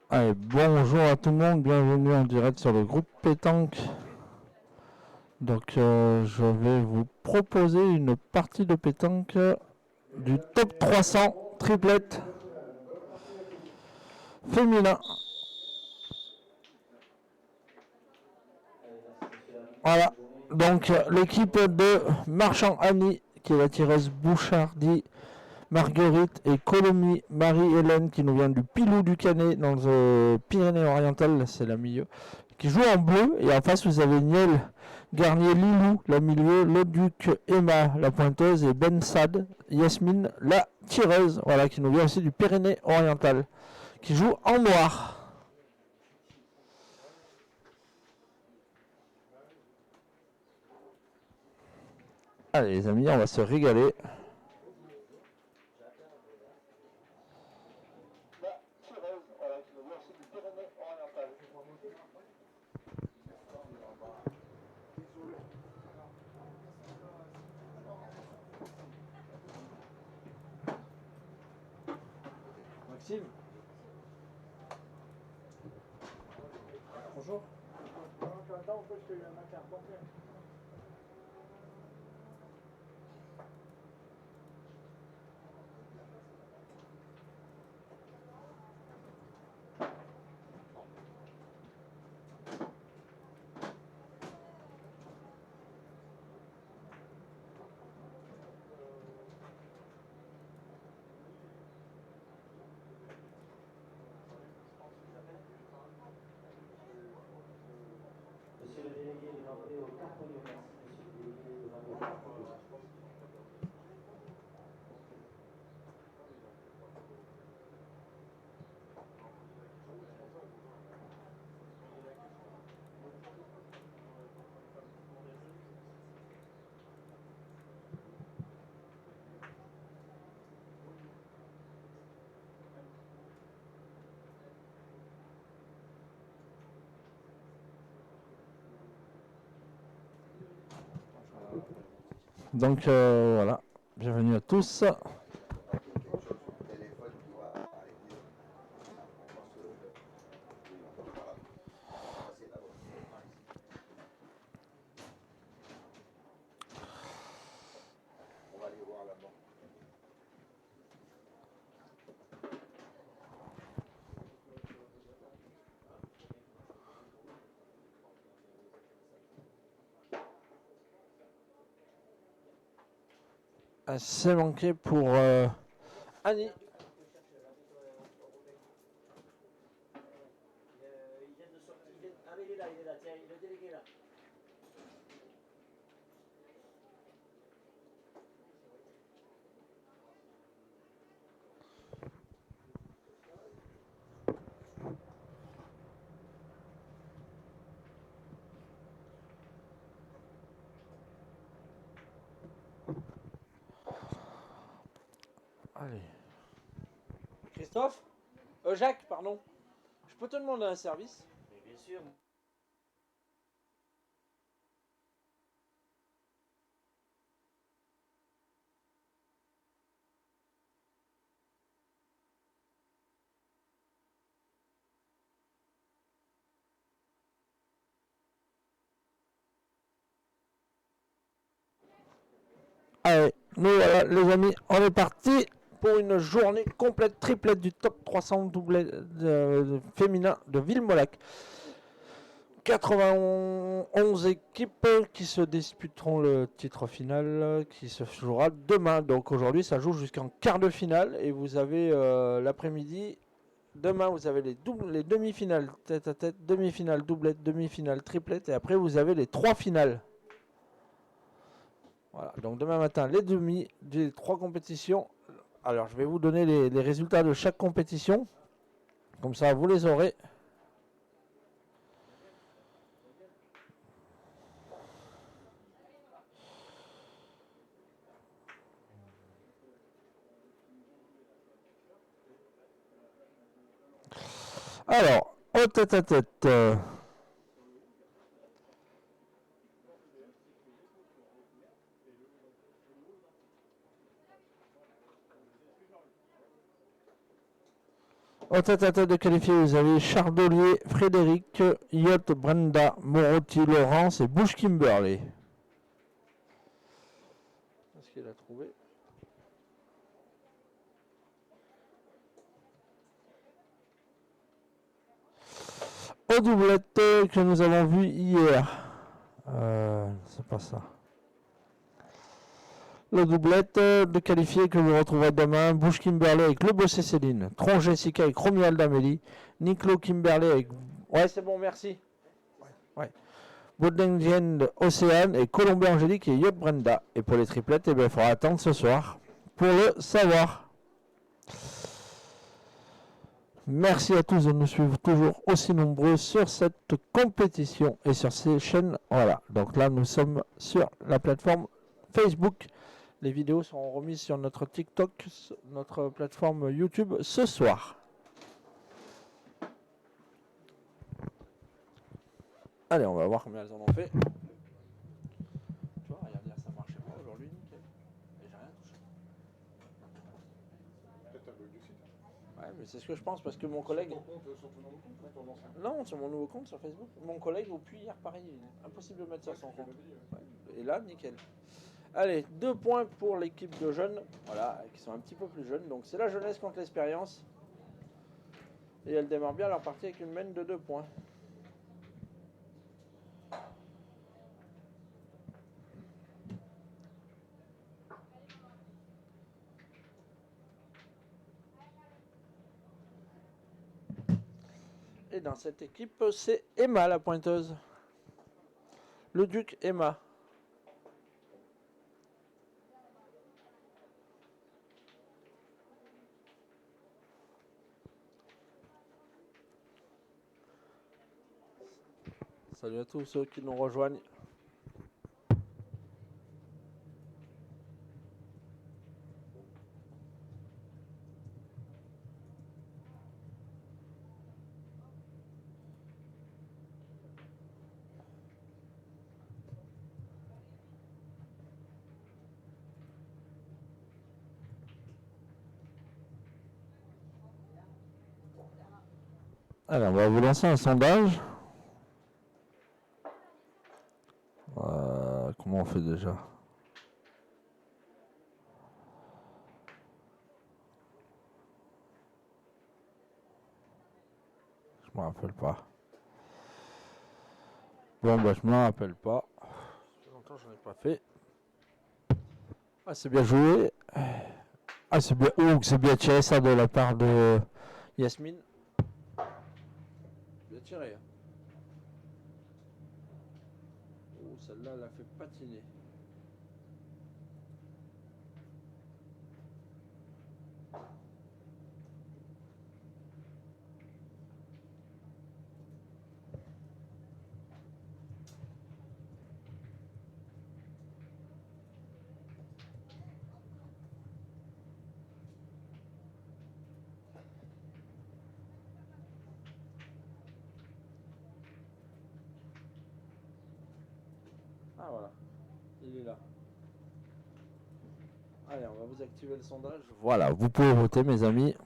Allez, bonjour à tout le monde, bienvenue en direct sur le groupe Pétanque. Donc je vais vous proposer une partie de pétanque du top 300 triplette féminin. Voilà, donc l'équipe de Marchand Annie, qui est la tireuse Bouchardy, Marguerite et Colomy Marie-Hélène, qui nous vient du Pilou du Canet dans le Pyrénées-Orientales, c'est la milieu, qui joue en bleu. Et en face, vous avez Niel Garnier Lilou, la milieu, le Duc Emma, la pointeuse, et Ben Sad, Yasmine, la tireuse, voilà, qui nous vient aussi du Pyrénées-Orientales, qui joue en noir. Allez les amis, on va se régaler. Maxime, bonjour. Monsieur le délégué demandé au carte Lyonnaise. Monsieur le délégué demandé au carte Lyonnaise. Donc voilà, bienvenue à tous. C'est manqué pour Annie. Allez. Christophe Jacques, pardon. Je peux te demander un service? Mais bien sûr. Allez, nous voilà les amis, on est parti pour une journée complète triplette du top 300 doublé féminin de Villemolac. 91 équipes qui se disputeront le titre final qui se jouera demain. Donc aujourd'hui ça joue jusqu'en quart de finale et vous avez l'après-midi. Demain vous avez les demi-finales tête à tête, demi-finale doublette, demi-finale triplette et après vous avez les trois finales. Voilà, donc demain matin les demi des trois compétitions. Alors je vais vous donner les résultats de chaque compétition. Comme ça vous les aurez. Alors, au tête à tête. Au tête-à-tête de qualifié, vous avez Chardolier, Frédéric, Yacht, Brenda, Morotti, Laurence et Bush Kimberley. Est-ce qu'il a trouvé? Aux doublettes que nous avons vues hier. C'est pas ça. Le doublette de qualifié que vous retrouverez demain. Bush Kimberley avec Le Bossé Céline. Tron Jessica avec Romuald Amélie. Niclo Kimberley avec... Ouais, c'est bon, merci. Ouais. Boudengien Océane et Colombé Angélique et Yacht Brenda. Et pour les triplettes, il faudra attendre ce soir pour le savoir. Merci à tous de nous suivre toujours aussi nombreux sur cette compétition et sur ces chaînes. Voilà, donc là nous sommes sur la plateforme Facebook. Les vidéos seront remises sur notre TikTok, notre plateforme YouTube ce soir. Allez, on va voir combien elles en ont fait. Tu vois, regardez, ça marchait pas aujourd'hui, nickel. Et j'ai rien touché. Peut-être un bug du site. Ouais, mais c'est ce que je pense parce que mon collègue. Sur ton compte, sur ton nouveau compte, ton ancien? Non, sur mon nouveau compte sur Facebook. Mon collègue, au puits hier, pareil, impossible de mettre sur son compte. Ouais. Et là, nickel. Allez, 2 points pour l'équipe de jeunes, voilà, qui sont un petit peu plus jeunes. Donc c'est la jeunesse contre l'expérience. Et elle démarre bien leur partie avec une mène de 2 points. Et dans cette équipe, c'est Emma la pointeuse. Le duc Emma. Salut à tous ceux qui nous rejoignent. Alors, on va vous lancer un sondage. Comment on fait déjà? Je me rappelle pas. Bon, bah, je me rappelle pas. Ça fait longtemps que j'en ai pas fait. Ah, c'est bien joué. Ah, c'est bien. Oh, c'est bien tiré ça de la part de Yasmine. Bien tiré. Hein. Oh, celle-là, elle a fait patiner. Ah voilà, il est là. Allez, on va vous activer le sondage. Voilà, vous pouvez voter mes amis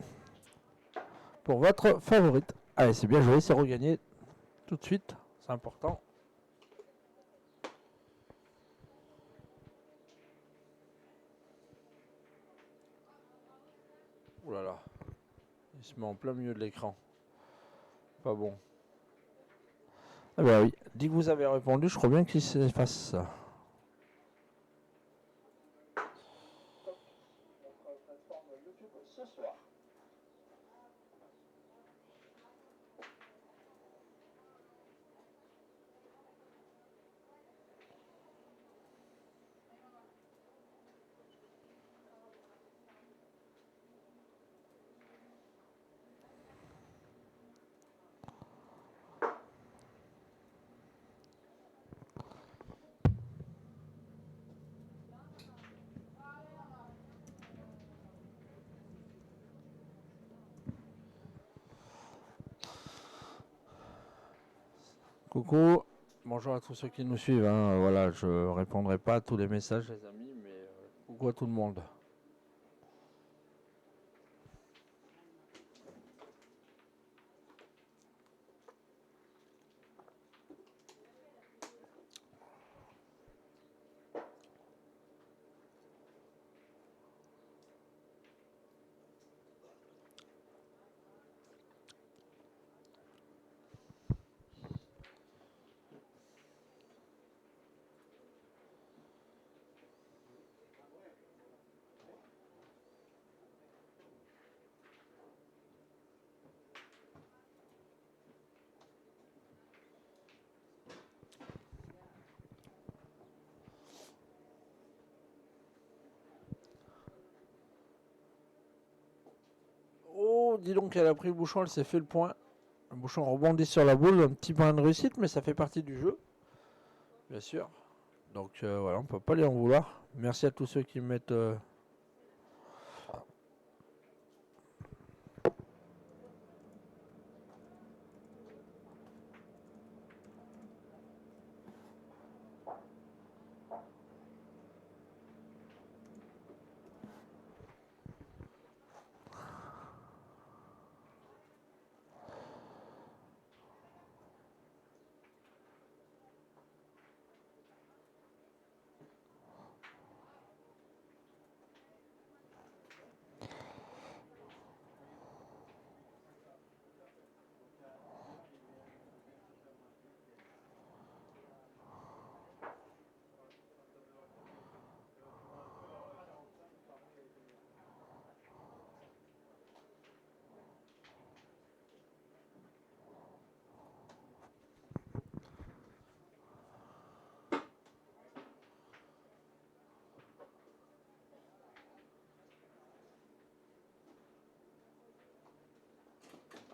pour votre favorite. Allez, c'est bien joué, c'est regagné tout de suite, c'est important. Ouh là là, il se met en plein milieu de l'écran. Pas bon. Ah bah oui, dès que vous avez répondu, je crois bien qu'il s'efface ça. Coucou, bonjour à tous ceux qui nous suivent. Hein. Voilà, je répondrai pas à tous les messages, les amis, mais coucou à tout le monde. dis donc, elle a pris le bouchon, elle s'est fait le point. Le bouchon rebondit sur la boule, un petit point de réussite, mais ça fait partie du jeu, bien sûr. Donc voilà, on peut pas lui en vouloir. Merci à tous ceux qui mettent...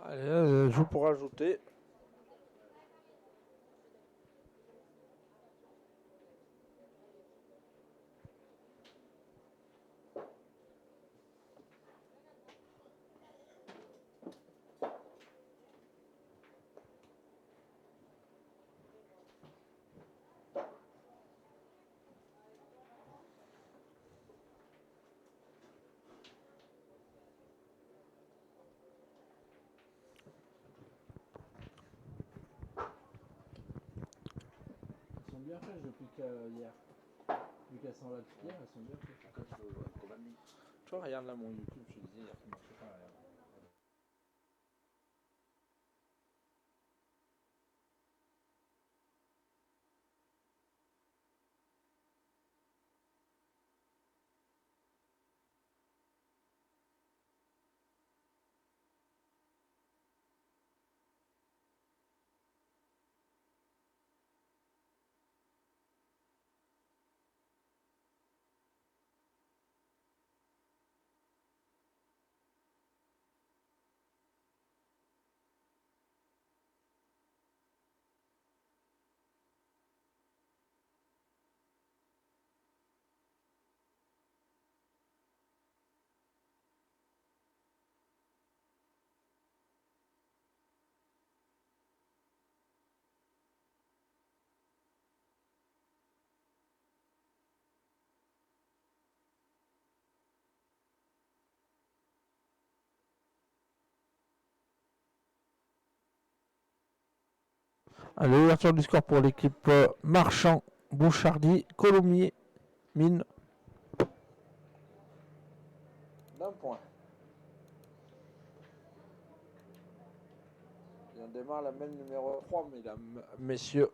Allez, elle joue pour ajouter. Elles sont bien fraîches depuis hier. Vu qu'elles sont là depuis hier, elles sont bien fraîches. Tu vois, regarde là mon YouTube, je te disais hier qu'il marchait pas. Regarde. Allez, ouverture du score pour l'équipe Marchand, Bouchardy, Colomiers, Mine. D'un point. Et on démarre la main numéro 3, mesdames, messieurs.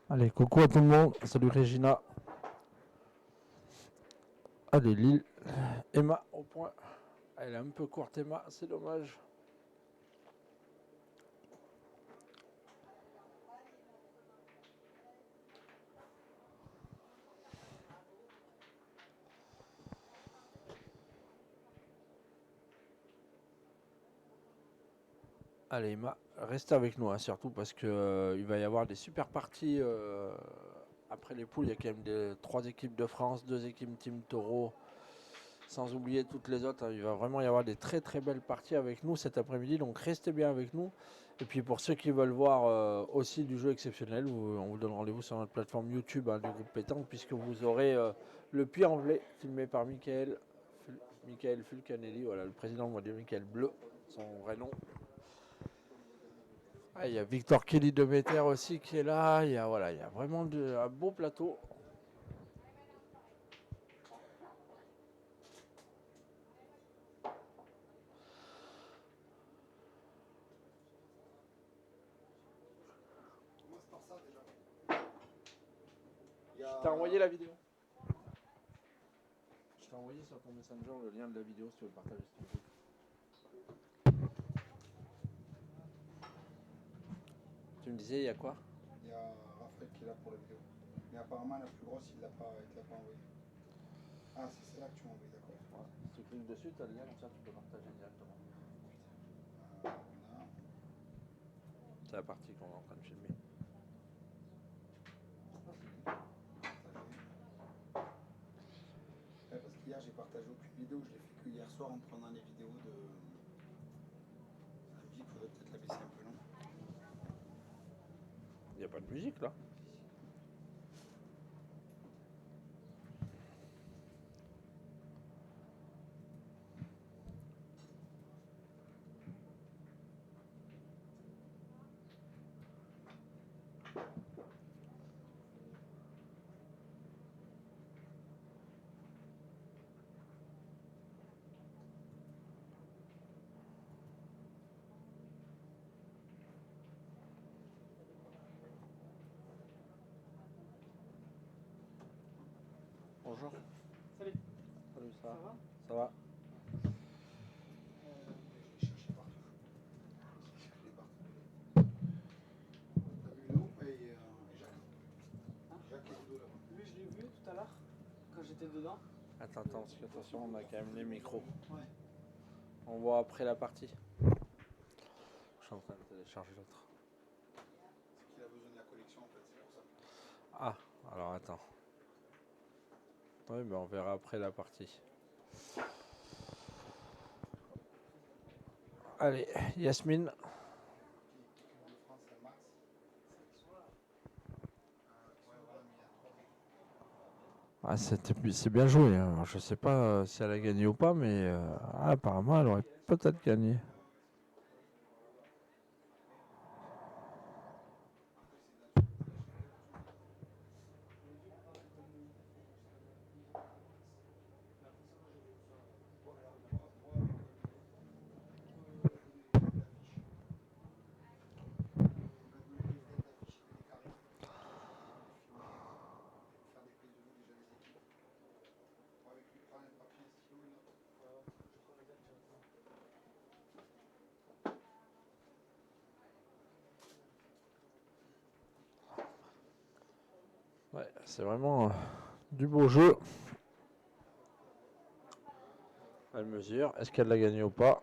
Allez, coucou à tout le monde. Salut Régina. Allez, Lille. Emma au point. Elle est un peu courte, Emma, c'est dommage. Allez, Emma, restez avec nous, hein, surtout parce que il va y avoir des super parties après les poules. Il y a quand même 3 équipes de France, 2 équipes Team Taureau, sans oublier toutes les autres. Hein. Il va vraiment y avoir des très très belles parties avec nous cet après-midi, donc restez bien avec nous. Et puis pour ceux qui veulent voir aussi du jeu exceptionnel, on vous donne rendez-vous sur notre plateforme YouTube, hein, du groupe Pétanque, puisque vous aurez le Puy-en-Velay filmé par Mickaël Michael Fulcanelli, voilà, le président mondial Michael Bleu, son vrai nom. Ah, il y a Victor Kelly de Demeter aussi qui est là. Il y a, voilà, il y a vraiment un beau plateau. Je t'ai envoyé la vidéo. Je t'ai envoyé sur ton Messenger le lien de la vidéo si tu veux le partager. Si tu veux. Tu me disais, il y a quoi? Il y a Raphaël qui est là pour la vidéo. Mais apparemment, la plus grosse, il ne te l'a pas envoyée. Ah, c'est celle-là que tu m'as envoyé, d'accord. Ouais. Si tu cliques dessus, tu as le lien, comme ça tu peux partager directement. Voilà. C'est la partie qu'on est en train de filmer. Ouais, parce qu'hier, j'ai partagé aucune vidéo. Je l'ai fait que hier soir en prenant les vidéos de la musique. Il faudrait peut-être la baisser un peu, non? Il n'y a pas de musique là. Bonjour. Salut. Salut, ça Ça va? va? Ça va. Je l'ai cherché partout. Je l'ai cherché partout. T'as vu Léo et Jacques? Hein? Jacques et Ludo là-bas. Lui, je l'ai vu tout à l'heure, quand j'étais dedans. Attends, parce que attention, on a quand même les micros. Ouais. On voit après la partie. Je suis en train de télécharger l'autre. C'est qu'il a besoin de la collection en fait, c'est pour ça. Ah, alors attends. Oui, mais on verra après la partie. Allez, Yasmine. L'équipe de France, c'est Max. Ouais, voilà, mais il y a 3 Ah, c'est bien joué. Hein. Je sais pas si elle a gagné ou pas, mais apparemment, elle aurait peut-être gagné. Ouais, c'est vraiment du beau jeu. Elle mesure. Est-ce qu'elle l'a gagné ou pas?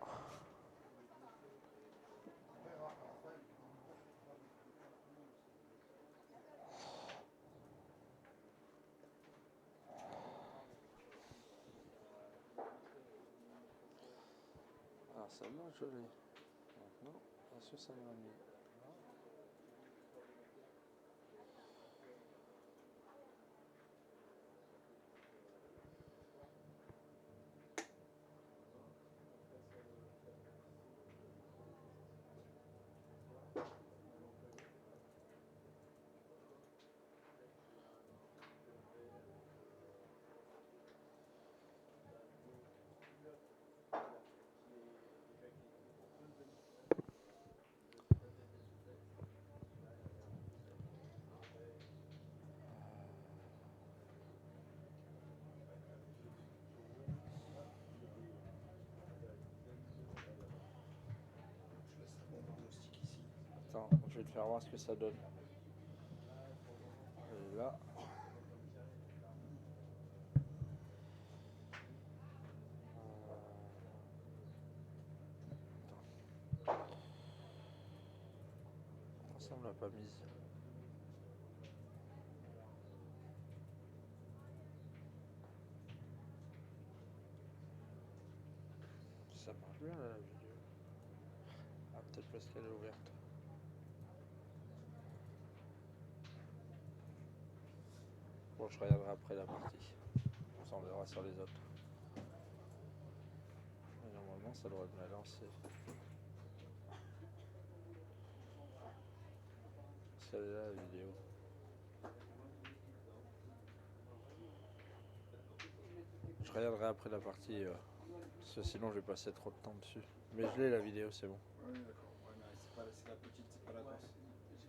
Ah, celle-là, je l'ai. Maintenant, est-ce que ça m'a mis? Je laisse mon pronostic ici. Attends, je vais te faire voir ce que ça donne. Et là. Pourquoi ça me l'a pas mise? Ça marche bien là, la vidéo. Ah, peut-être parce qu'elle est ouverte. Bon, je regarderai après la partie. On s'en verra sur les autres. normalement ça devrait me la lancer. Celle-là, la vidéo. Je regarderai après la partie, parce que sinon je vais passer trop de temps dessus. Mais je l'ai la vidéo, c'est bon. Oui, d'accord. Ouais, mais c'est la petite, c'est pas la grosse.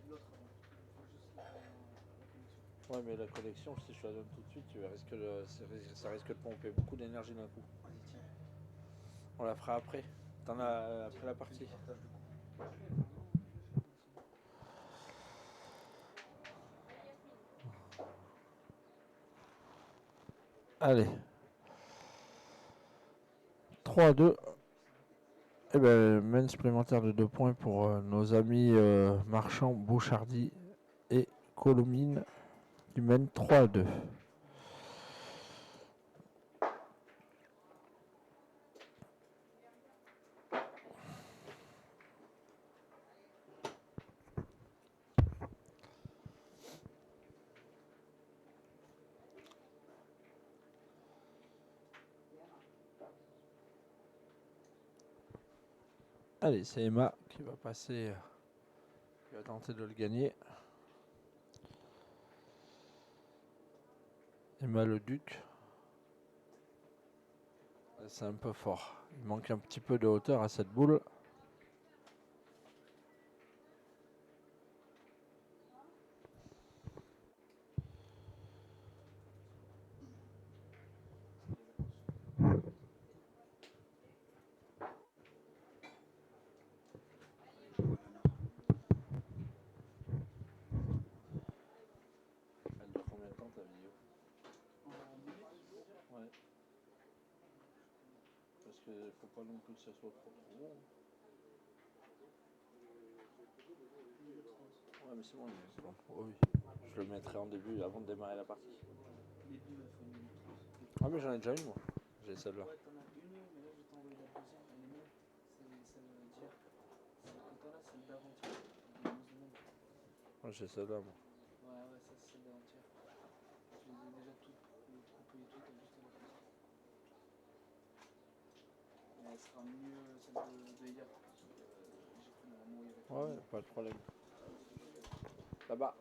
J'ai l'autre avant. Faut juste la connexion. Ouais, mais la connexion, si je la donne tout de suite, ça risque de pomper beaucoup d'énergie d'un coup. Vas-y, tiens. On la fera après. T'en as après la partie. Partage du coup. Allez. 3-2. Et ben, main supplémentaire de 2 points pour nos amis Marchand, Bouchardy et Colomine qui mènent 3-2. Allez, c'est Emma qui va passer, qui va tenter de le gagner. Emma le Duc. C'est un peu fort. Il manque un petit peu de hauteur à cette boule. Elle dure combien de temps ta vidéo? En minutes, je veux dire. Ouais. Parce qu'il faut pas non plus que ça soit trop long. Minute 30. Ouais, mais c'est bon, c'est bon. Oh oui. Je le mettrai en début avant de démarrer la partie. Début, il faut une minute 30. Ah, mais j'en ai déjà une, moi. J'ai celle-là. Ouais, t'en as une, mais là, je vais t'envoyer la deuxième. Elle est mieux. C'est celle d'hier. Celle que t'as là, c'est celle d'avant-hier. Il y a 11 secondes. Ouais, j'ai celle-là, moi. Ouais, ouais, ça, c'est celle d'avant-hier. Je les ai déjà toutes coupées et tout, t'as juste à la faire. Mais elle sera mieux celle de hier. Parce que j'ai pris la mouille avec Ouais, pas de problème. Là-bas.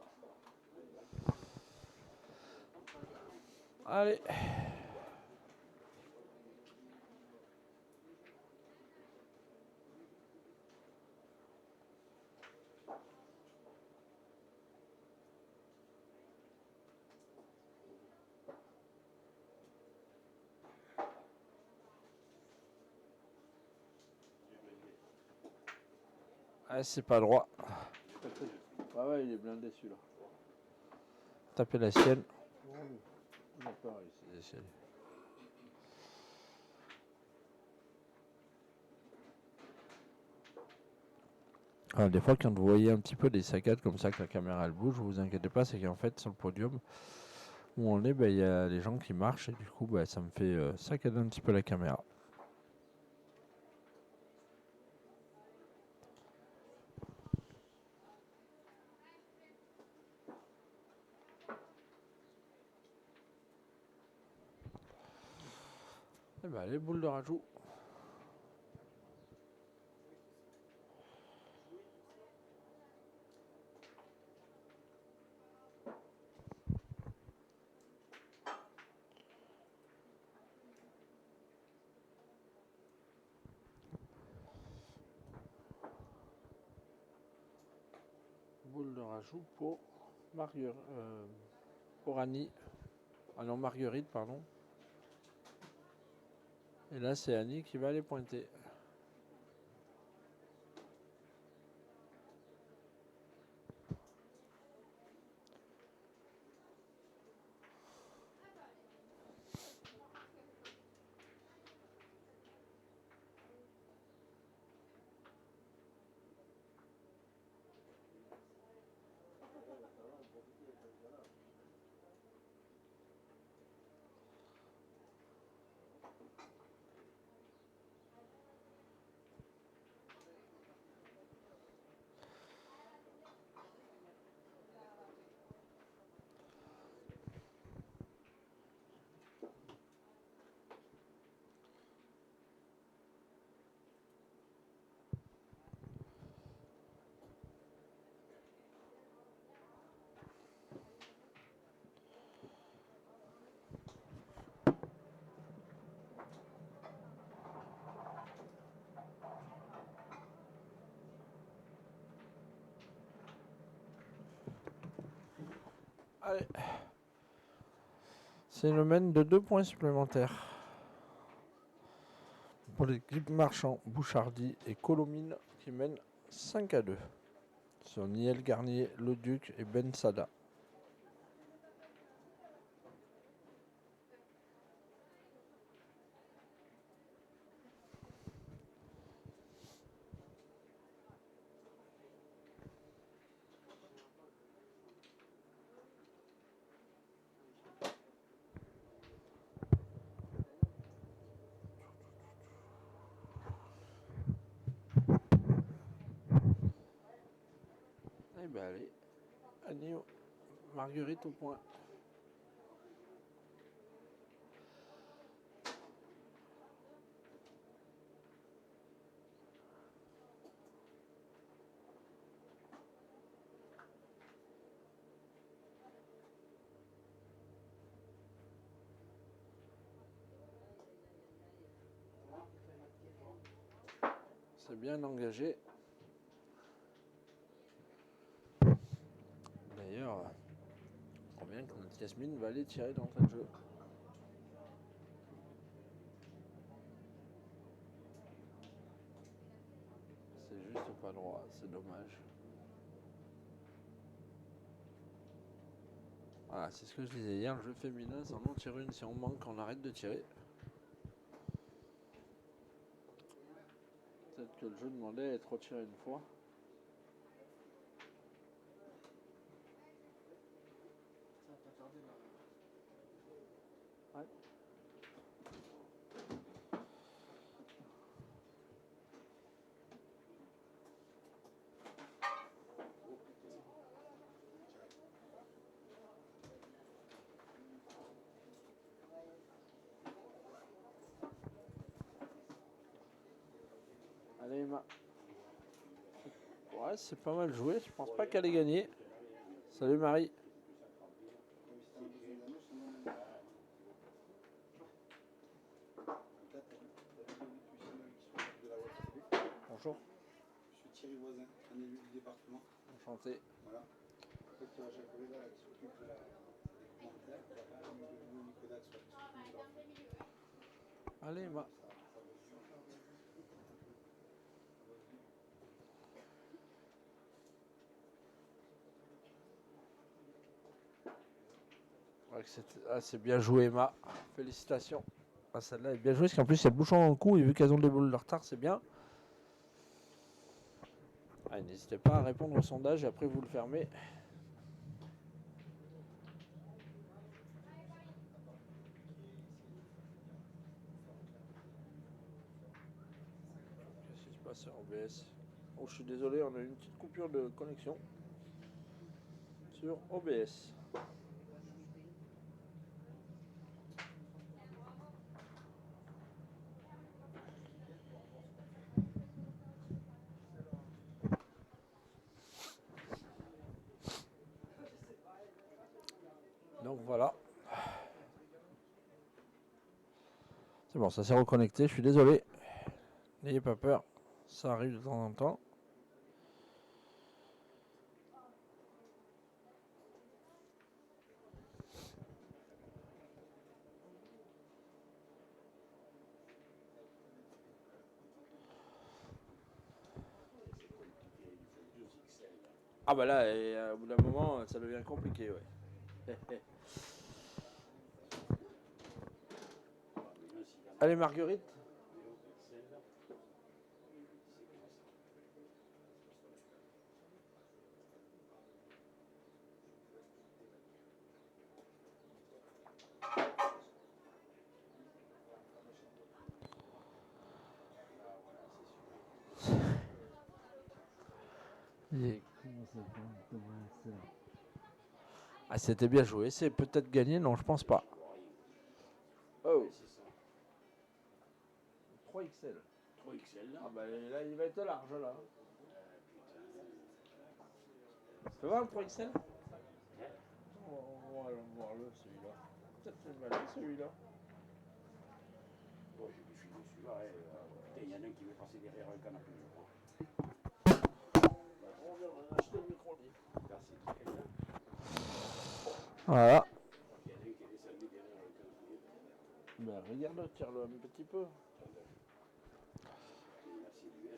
Allez. Ah, c'est pas droit. Ah ouais, il est blindé celui-là. Tapez la sienne. Il a peur, il s'est- Alors, des fois, quand vous voyez un petit peu des saccades comme ça, que la caméra elle bouge, vous inquiétez pas, c'est qu'en fait, sur le podium où on est, il y a les gens qui marchent et du coup, ça me fait saccader un petit peu la caméra. Et les boules de rajout. Boule de rajout pour pour Annie. Ah non, Marguerite, pardon. Et là, c'est Annie qui va les pointer. Allez. C'est une mène de 2 points supplémentaires. Pour l'équipe Marchand, Bouchardy et Colomine qui mènent 5-2. Sur Niel Garnier, Le Duc et Ben Sada. Eh ben allez, Annie, Marguerite au point. C'est bien engagé. D'ailleurs, on vient que notre Yasmine va aller tirer d'entrée de jeu. C'est juste pas droit, c'est dommage. Voilà, c'est ce que je disais hier, le jeu féminin, c'est on en tire une, si on manque, on arrête de tirer. Peut-être que le jeu demandait à être retiré une fois. Ça va pas tarder là. Ouais. Allez Emma. Ouais, c'est pas mal joué, je pense pas qu'elle ait gagné. Salut Marie. Bonjour. Je suis Thierry Voisin, un élu du département. Enchanté. Voilà. En fait, Jacques Collet, là, qui s'occupe de la des commentaires. Nico Dax, qui s'occupe de la... Allez Emma. Ouais, c'est bien joué Emma. Félicitations. Ah, celle-là est bien jouée parce qu'en plus il y a le bouchon dans le cou et vu qu'elles ont des boules de retard, c'est bien. Allez, n'hésitez pas à répondre au sondage et après vous le fermez. Qu'est-ce qui se passe sur OBS? Oh, je suis désolé, on a eu une petite coupure de connexion sur OBS. Donc voilà. C'est bon, ça s'est reconnecté, je suis désolé. N'ayez pas peur, ça arrive de temps en temps. Ah bah là, et, au bout d'un moment, ça devient compliqué, ouais. Allez Marguerite. Ah, c'était bien joué, c'est peut-être gagné, non, je pense pas. Oh, 3XL. 3XL. Ah bah là, il va être large là. Tu peux voir le 3XL? On va voir le celui-là. Peut-être que je vais aller celui-là. Bon, j'ai vu filer celui-là. Il y en a un qui veut passer derrière un canapé, je crois. On vient d'acheter le micro. Là, c'est quel là? Voilà. Il y en a un qui est descendu derrière le calendrier. Ben, regarde, tire-le un petit peu. Là, c'est l'US. Là,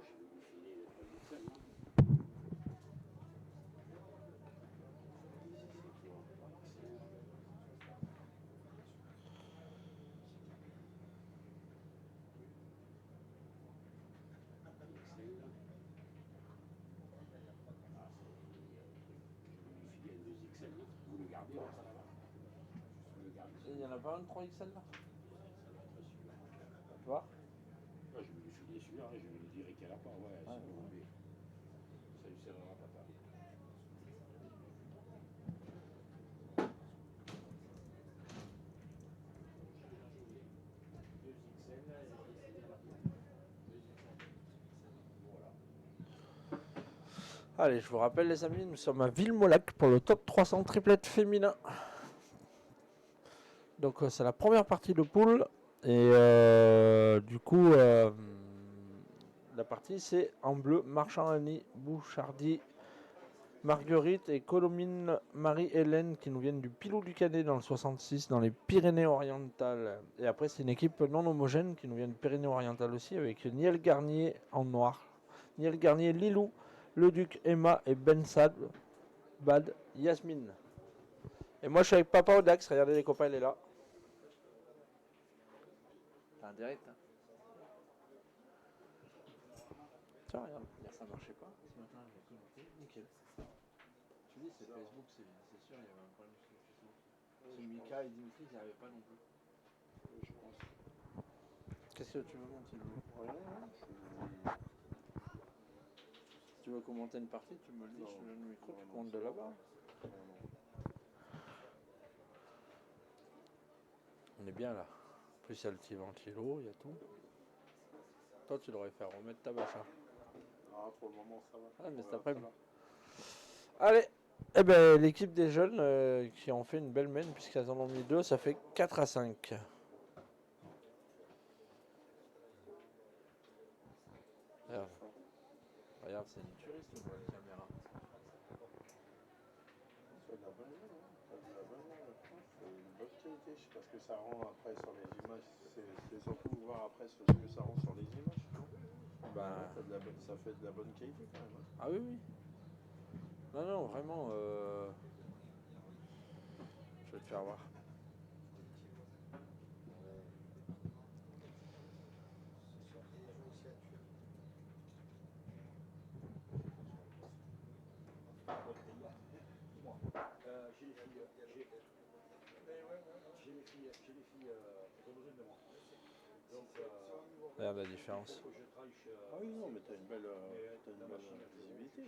je vais lui filer les 3 XL. Ici, c'est quoi 3 XL. Ah, je vais lui filer un 2 XL. Vous le gardez, là, ça va. Vous le gardez. Il n'y en a pas un 3XL là? Ça va être celui-là. Tu vois? Là, je vais lui filer celui-là, je vais lui dire qu'il n'y en a pas. Ouais, si vous voulez. Ça lui servira pas tard. Allez, je vous rappelle les amis, nous sommes à Villemolac pour le top 300 triplette féminin. Donc c'est la première partie de poule. Et du coup, la partie c'est en bleu, Marchand Annie, Bouchardy, Marguerite et Colomine Marie-Hélène qui nous viennent du Pilou du Canet dans le 66, dans les Pyrénées-Orientales. Et après c'est une équipe non homogène qui nous vient du Pyrénées-Orientales aussi avec Niel Garnier en noir. Niel Garnier, Lilou, Le Duc, Emma et Ben Sad, Bad, Yasmine. Et moi je suis avec Papa Audax, regardez les copains, il est là. T'as un direct hein. Tiens, regarde, hier ça marchait pas. Ce matin j'ai connecté, nickel. Tu dis c'est Facebook, c'est sûr, il y avait un problème sur Facebook. C'est Mika et Dimitri, ils n'y arrivaient pas non plus. Je pense. Qu'est-ce que tu veux monter le rien, hein. Si tu veux commenter une partie, tu me le dis, je te donne le micro, tu commentes de là-bas. On est bien là. En plus, il y a le petit ventilo, il y a tout. Toi, tu devrais faire remettre ta bâche. Ah, pour le moment, ça va. Ah, mais cet après-midi. Allez, eh ben, l'équipe des jeunes qui ont fait une belle mène, puisqu'elles en ont mis 2, ça fait 4 à 5. Regarde, regarde c'est une turiste, on voit la caméra. C'est de la bonne main, hein. C'est de la bonne main, c'est une bonne qualité. Je sais pas ce que ça rend après sur les images. C'est surtout voir après ce que ça rend sur les images. Ben, Ça fait de la bonne qualité quand même. Hein. ah oui, oui. Non, non, vraiment. Je vais te faire voir. J'ai les filles qui ont besoin de moi. Donc, Regarde la différence. je travaille chez. Ah oui, non, mais t'as une belle visibilité.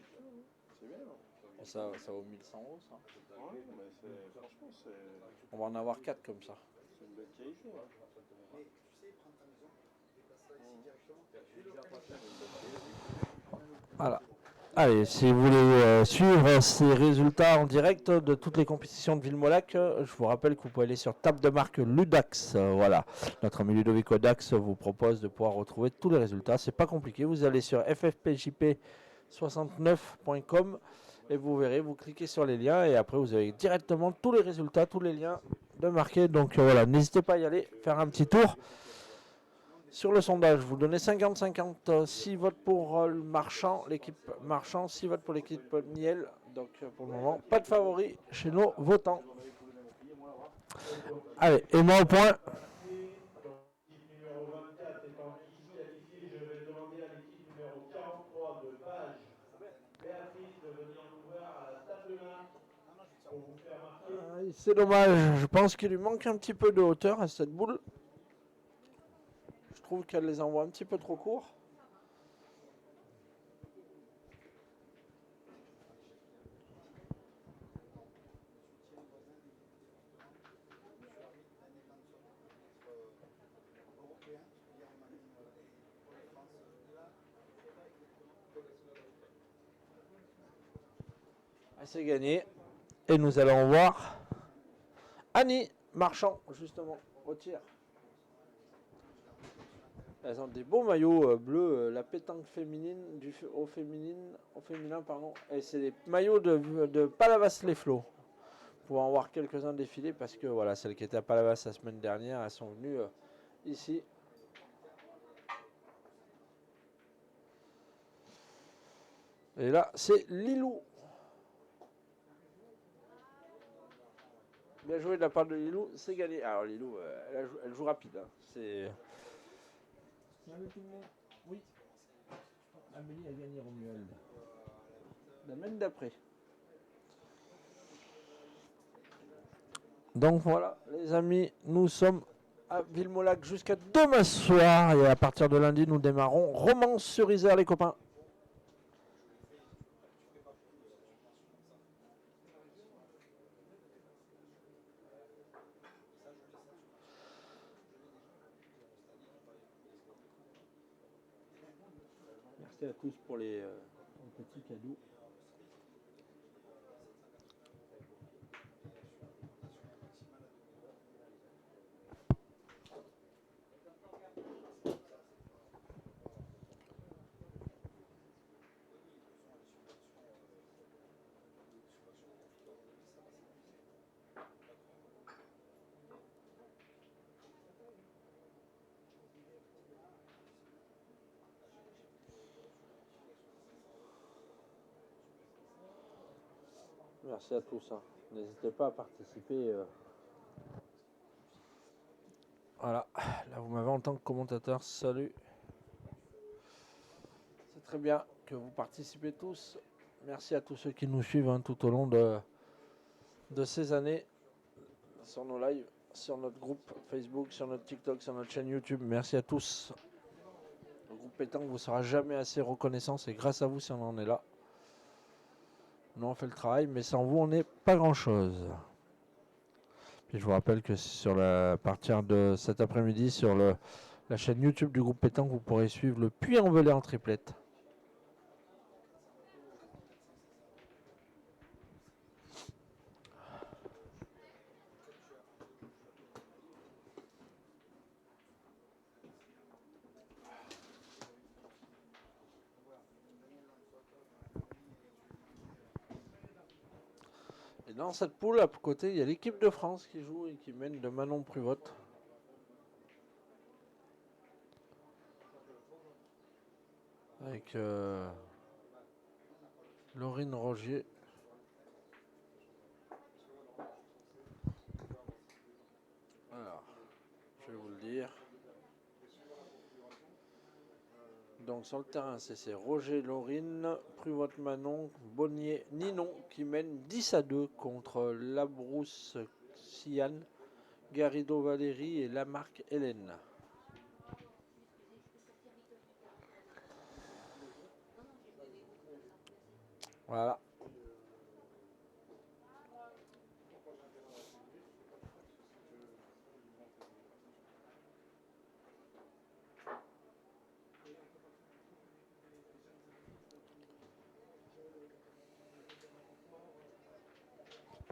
C'est bien. Bon, ça vaut 1100 euros, ça. Ouais, mais franchement, On va en avoir 4 comme ça. c'est une belle qualité. Hein. Mais tu sais, prendre ta maison, déplace ça ici directement. Voilà. Allez, si vous voulez suivre ces résultats en direct de toutes les compétitions de Villemolac, je vous rappelle que vous pouvez aller sur table de marque Ludax. Voilà, notre ami Ludovic Audax vous propose de pouvoir retrouver tous les résultats. C'est pas compliqué, vous allez sur ffpjp69.com et vous verrez, vous cliquez sur les liens et après vous avez directement tous les résultats, tous les liens de marquer. Donc voilà, n'hésitez pas à y aller, faire un petit tour. Sur le sondage, vous donnez 50-50, 6 votes pour le Marchand, l'équipe Marchand, 6 votes pour l'équipe Niel. Donc pour le moment, pas de favori chez nos votants. Allez, et moi au point. C'est dommage, je pense qu'il lui manque un petit peu de hauteur à cette boule. Je trouve qu'elle les envoie un petit peu trop courts. C'est gagné. Et nous allons voir Annie Marchand, justement, au tir. Elles ont des beaux maillots bleus, la pétanque féminine, au féminin, pardon. Et c'est des maillots de Palavas-les-Flots. Vous pouvez en voir quelques-uns défiler parce que voilà, celles qui étaient à Palavas la semaine dernière, elles sont venues ici. Et là, c'est Lilou. Bien joué de la part de Lilou, c'est gagné. Alors Lilou, elle joue rapide. Hein. C'est. Oui. Amélie a gagné Romuald. La semaine d'après. Donc voilà, les amis, nous sommes à Villemolac jusqu'à demain soir. Et à partir de lundi, nous démarrons Romance sur Isère, les copains. Merci à tous pour les petits cadeaux. Merci à tous. Hein. N'hésitez pas à participer. Voilà, là vous m'avez en tant que commentateur. Salut. C'est très bien que vous participez tous. Merci à tous ceux qui nous suivent hein, tout au long de ces années sur nos lives, sur notre groupe Facebook, sur notre TikTok, sur notre chaîne YouTube. Merci à tous. Le groupe Pétanque vous sera jamais assez reconnaissant. C'est grâce à vous si on en est là. Nous on fait le travail, mais sans vous on n'est pas grand chose. Puis je vous rappelle que sur à partir de cet après-midi sur la chaîne YouTube du groupe Pétanque, vous pourrez suivre le Puy-en-Velay en triplette. Et dans cette poule, à côté, il y a l'équipe de France qui joue et qui mène de Manon Pruvot. Avec Laurine Rogier. Alors, je vais vous le dire. Donc sur le terrain, c'est Roger, Laurine, Pruvot, Manon, Bonnier, Ninon qui mènent 10-2 contre Labrousse, Siane, Garrido, Valérie et Lamarck, Hélène. Voilà.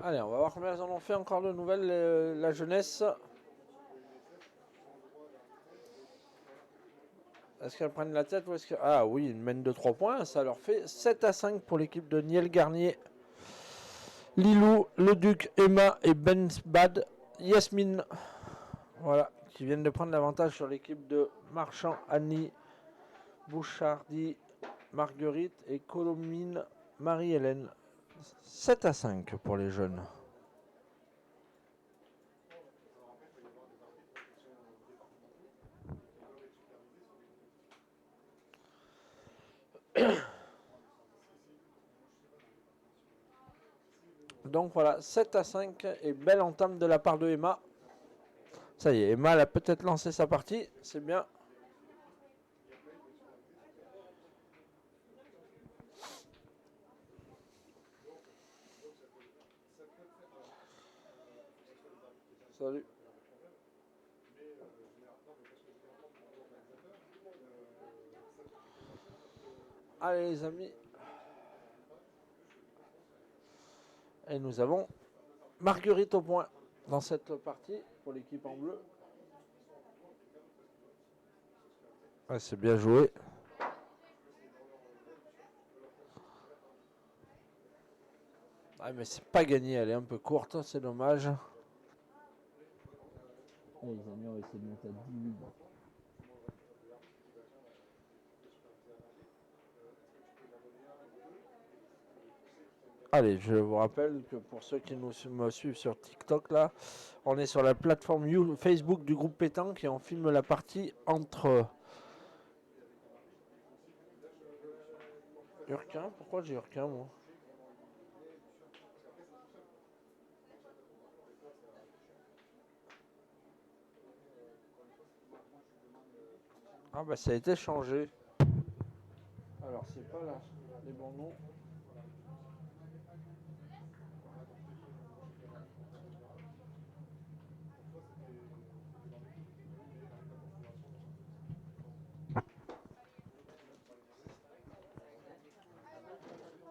Allez, on va voir combien elles en ont fait encore de nouvelles, la jeunesse. Est-ce qu'elles prennent la tête ou est-ce que... Ah oui, une mène de 3 points. Ça leur fait 7-5 pour l'équipe de Niel Garnier. Lilou, Le Duc, Emma et Bensbad, Yasmine. Voilà, qui viennent de prendre l'avantage sur l'équipe de Marchand, Annie, Bouchardy, Marguerite et Colomine, Marie-Hélène. 7-5 pour les jeunes. Donc voilà, 7-5 et belle entame de la part de Emma. Ça y est, Emma elle a peut-être lancé sa partie, c'est bien. Salut. Allez les amis. Et nous avons Marguerite au point dans cette partie pour l'équipe en bleu. Ouais, c'est bien joué. Ah, mais c'est pas gagné, elle est un peu courte, c'est dommage. Et les amis, on va essayer de monter à 10 000. Allez, je vous rappelle que pour ceux qui me suivent sur TikTok, là, on est sur la plateforme Facebook du groupe Pétanque et on filme la partie entre Urquin. Pourquoi j'ai Urquin, moi? Ah bah ça a été changé. Alors c'est pas là les bons noms.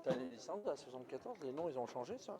T'as les licences à 74, les noms ils ont changé ça.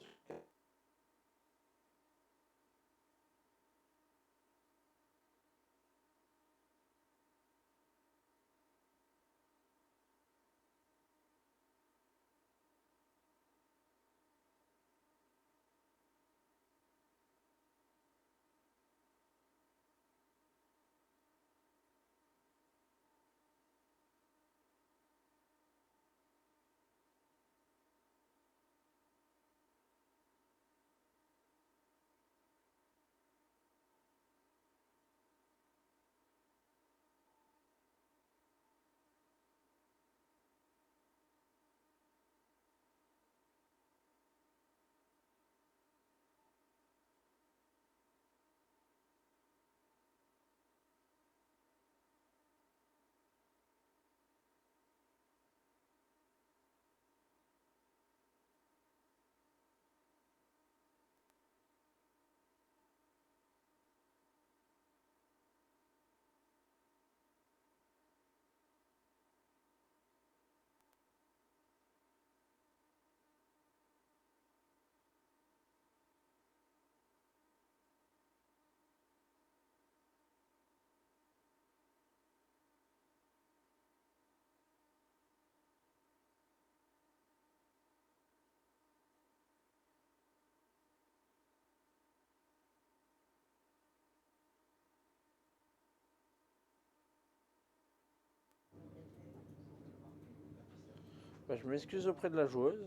Bah, je m'excuse auprès de la joueuse.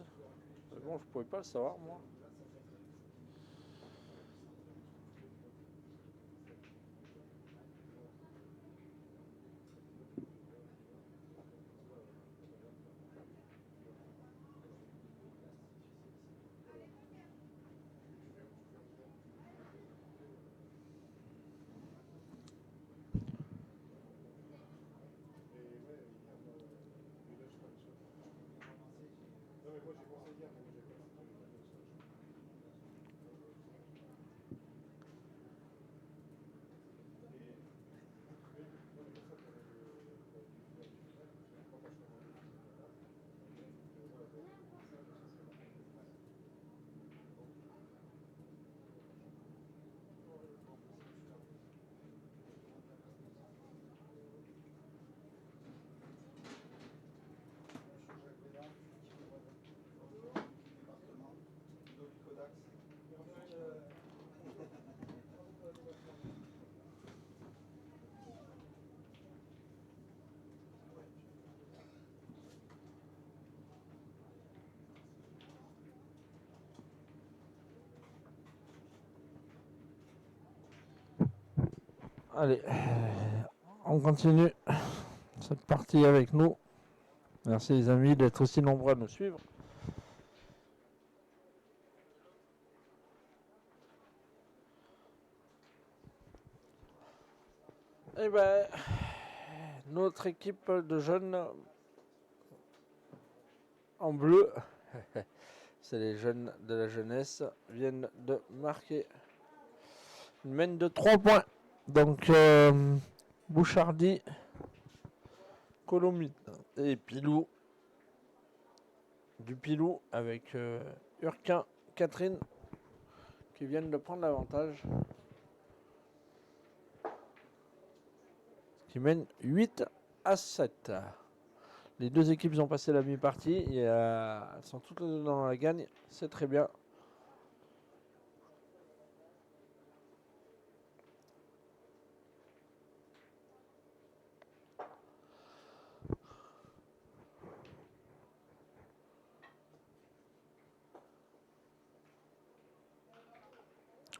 Mais bon, je pouvais pas le savoir moi. Allez, on continue cette partie avec nous. Merci les amis d'être aussi nombreux à nous suivre. Et ben, notre équipe de jeunes en bleu, c'est les jeunes de la jeunesse, viennent de marquer une mène de 3 points. Donc, Bouchardy, Colomite et Pilou. Du Pilou avec Urquin, Catherine qui viennent de prendre l'avantage. Qui mène 8 As-7. Les deux équipes ont passé la mi-partie et elles sont toutes les deux dans la gagne. C'est très bien.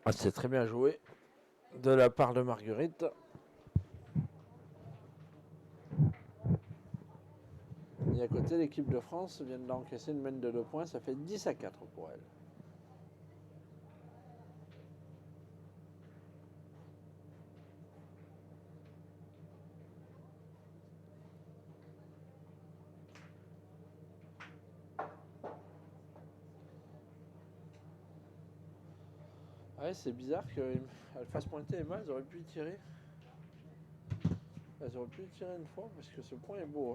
Ah, c'est très bien joué de la part de Marguerite. Et à côté, l'équipe de France vient d'encaisser une mène de 2 points. Ça fait 10-4 pour elle. Ouais, c'est bizarre qu'elle fasse pointer Emma. Elles auraient pu y tirer. Elles auraient pu y tirer une fois parce que ce point est beau.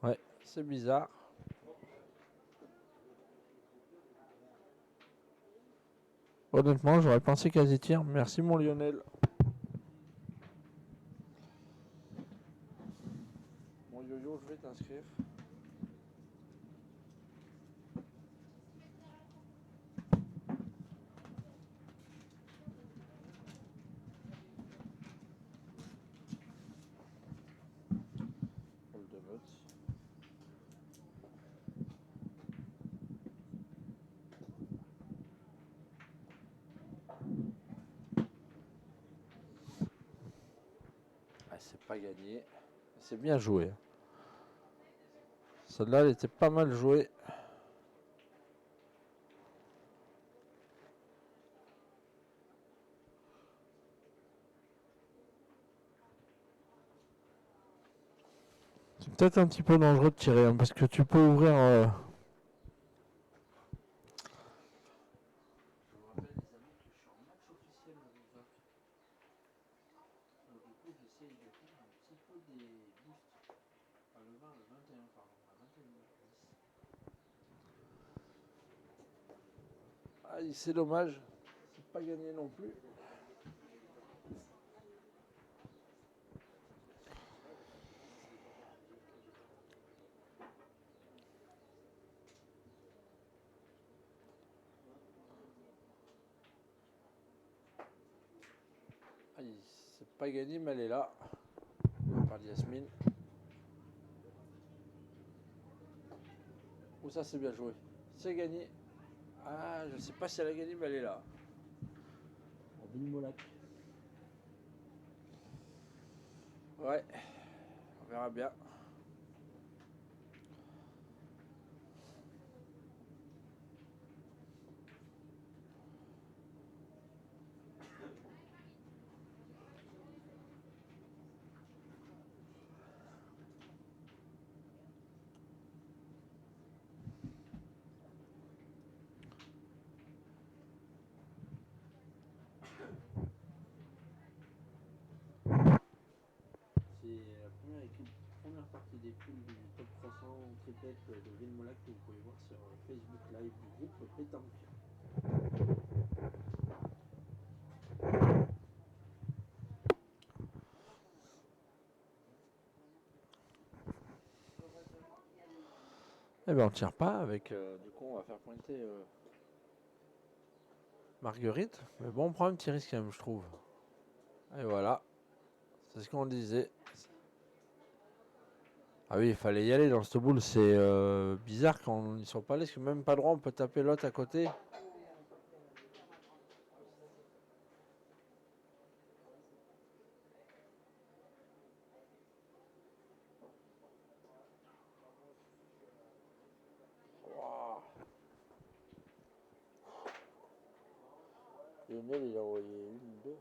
Hein. Ouais, c'est bizarre. Honnêtement, j'aurais pensé qu'elles y tirent. Merci mon Lionel. Mon yo-yo, je vais t'inscrire. Hold the vote. Ah, c'est pas gagné. C'est bien joué. Celle-là, elle était pas mal jouée. C'est peut-être un petit peu dangereux de tirer, hein, parce que tu peux ouvrir... Je vous rappelle les amis que je suis en match officiel le 20. Donc du coup j'essaye de faire un petit peu des boosts. Pas le 20, le 21 pardon, à 21h10. Aïe, c'est dommage. C'est pas gagné non plus. Aïe, c'est pas gagné, mais elle est là. Par Yasmine. Oh, ça c'est bien joué. C'est gagné. Ah, je sais pas si elle a gagné, mais elle est là. Villemolac. Ouais, on verra bien. C'est la première partie des poules du top 300 triplet de Villemolac que vous pouvez voir sur Facebook Live du groupe Pétanque. Eh bien, on tire pas avec. Du coup, on va faire pointer Marguerite. Mais bon, on prend un petit risque quand même, je trouve. Et voilà. C'est ce qu'on disait. Ah oui, il fallait y aller dans cette boule. C'est bizarre quand ils sont pas allés. Parce que même pas droit, on peut taper l'autre à côté. Wow. Lionel, il a envoyé une, deux.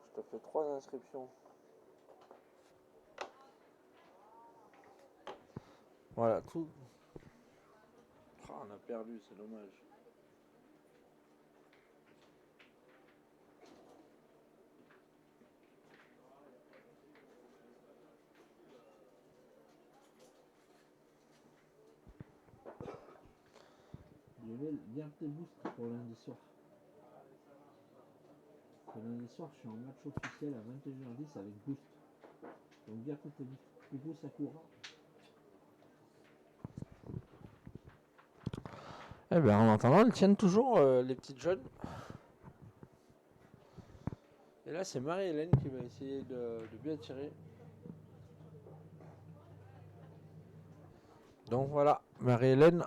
Je te fais 3 inscriptions. Voilà, tout. Oh, on a perdu, c'est dommage. garde tes boosts pour lundi soir. Parce que lundi soir, je suis en match officiel à 21h10 avec boost. Donc garde tes boosts. Du coup, ça court. Eh bien, en attendant, elles tiennent toujours les petites jeunes. Et là, c'est Marie-Hélène qui va essayer de bien tirer. Donc voilà, Marie-Hélène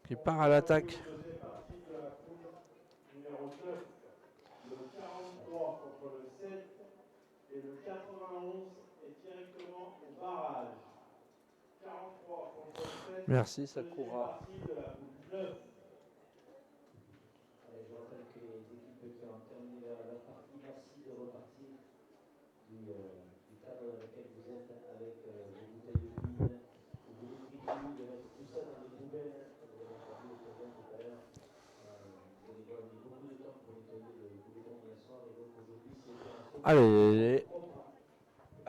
qui part à l'attaque. Numéro 9, le 43 contre le 7 et le 91 est directement au barrage. 43 contre le 7. Merci, ça courra. Partie de la poule 9. Allez, je rappelle que les équipes qui ont terminé leur partie, merci de repartir du cadre dans lequel vous êtes avec vos bouteilles de huile, vos liquides, de mettre tout ça dans les poubelles. Vous avez entendu au problème tout à l'heure. Vous avez mis beaucoup de temps pour nettoyer le bouton hier soir et donc aujourd'hui c'est opération. Allez.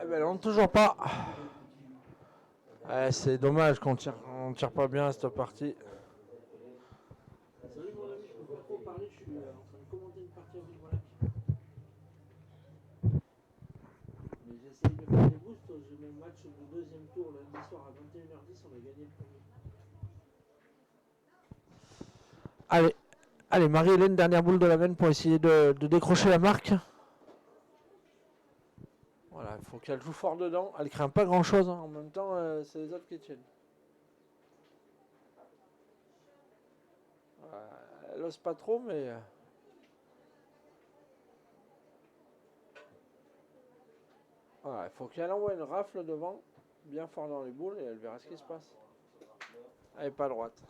Eh ben non, toujours pas. C'est dommage qu'on tire pas bien à cette partie. Salut mon ami, je peux pas trop parler, je suis en train de commenter une partie à Villebrellac. Mais j'essaye de faire des boosts, j'ai mon match du deuxième tour lundi soir à 21h10, on a gagné le premier. Allez, Marie-Hélène, dernière boule de la veine pour essayer de décrocher la marque. Voilà, il faut qu'elle joue fort dedans. Elle craint pas grand chose, en même temps, c'est les autres qui tiennent. Elle ose pas trop, mais. Voilà, il faut qu'elle envoie une rafle devant, bien fort dans les boules, et elle verra ce qui se passe. Elle n'est pas droite.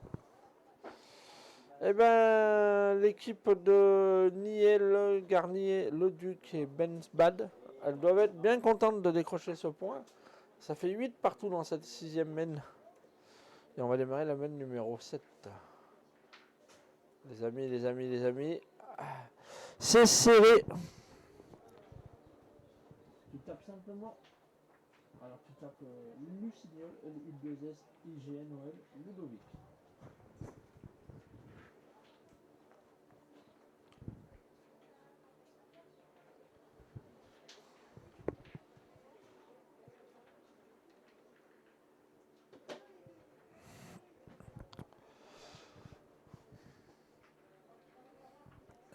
Eh ben, l'équipe de Niel, Garnier, Leduc et Bensbad, elles doivent être bien contentes de décrocher ce point. Ça fait 8 partout dans cette 6e mène. Et on va démarrer la mène numéro 7. Les amis. C'est serré. Tu tapes simplement. Alors tu tapes Lucignol, L-I-2-S, IGN-OL, Ludovic.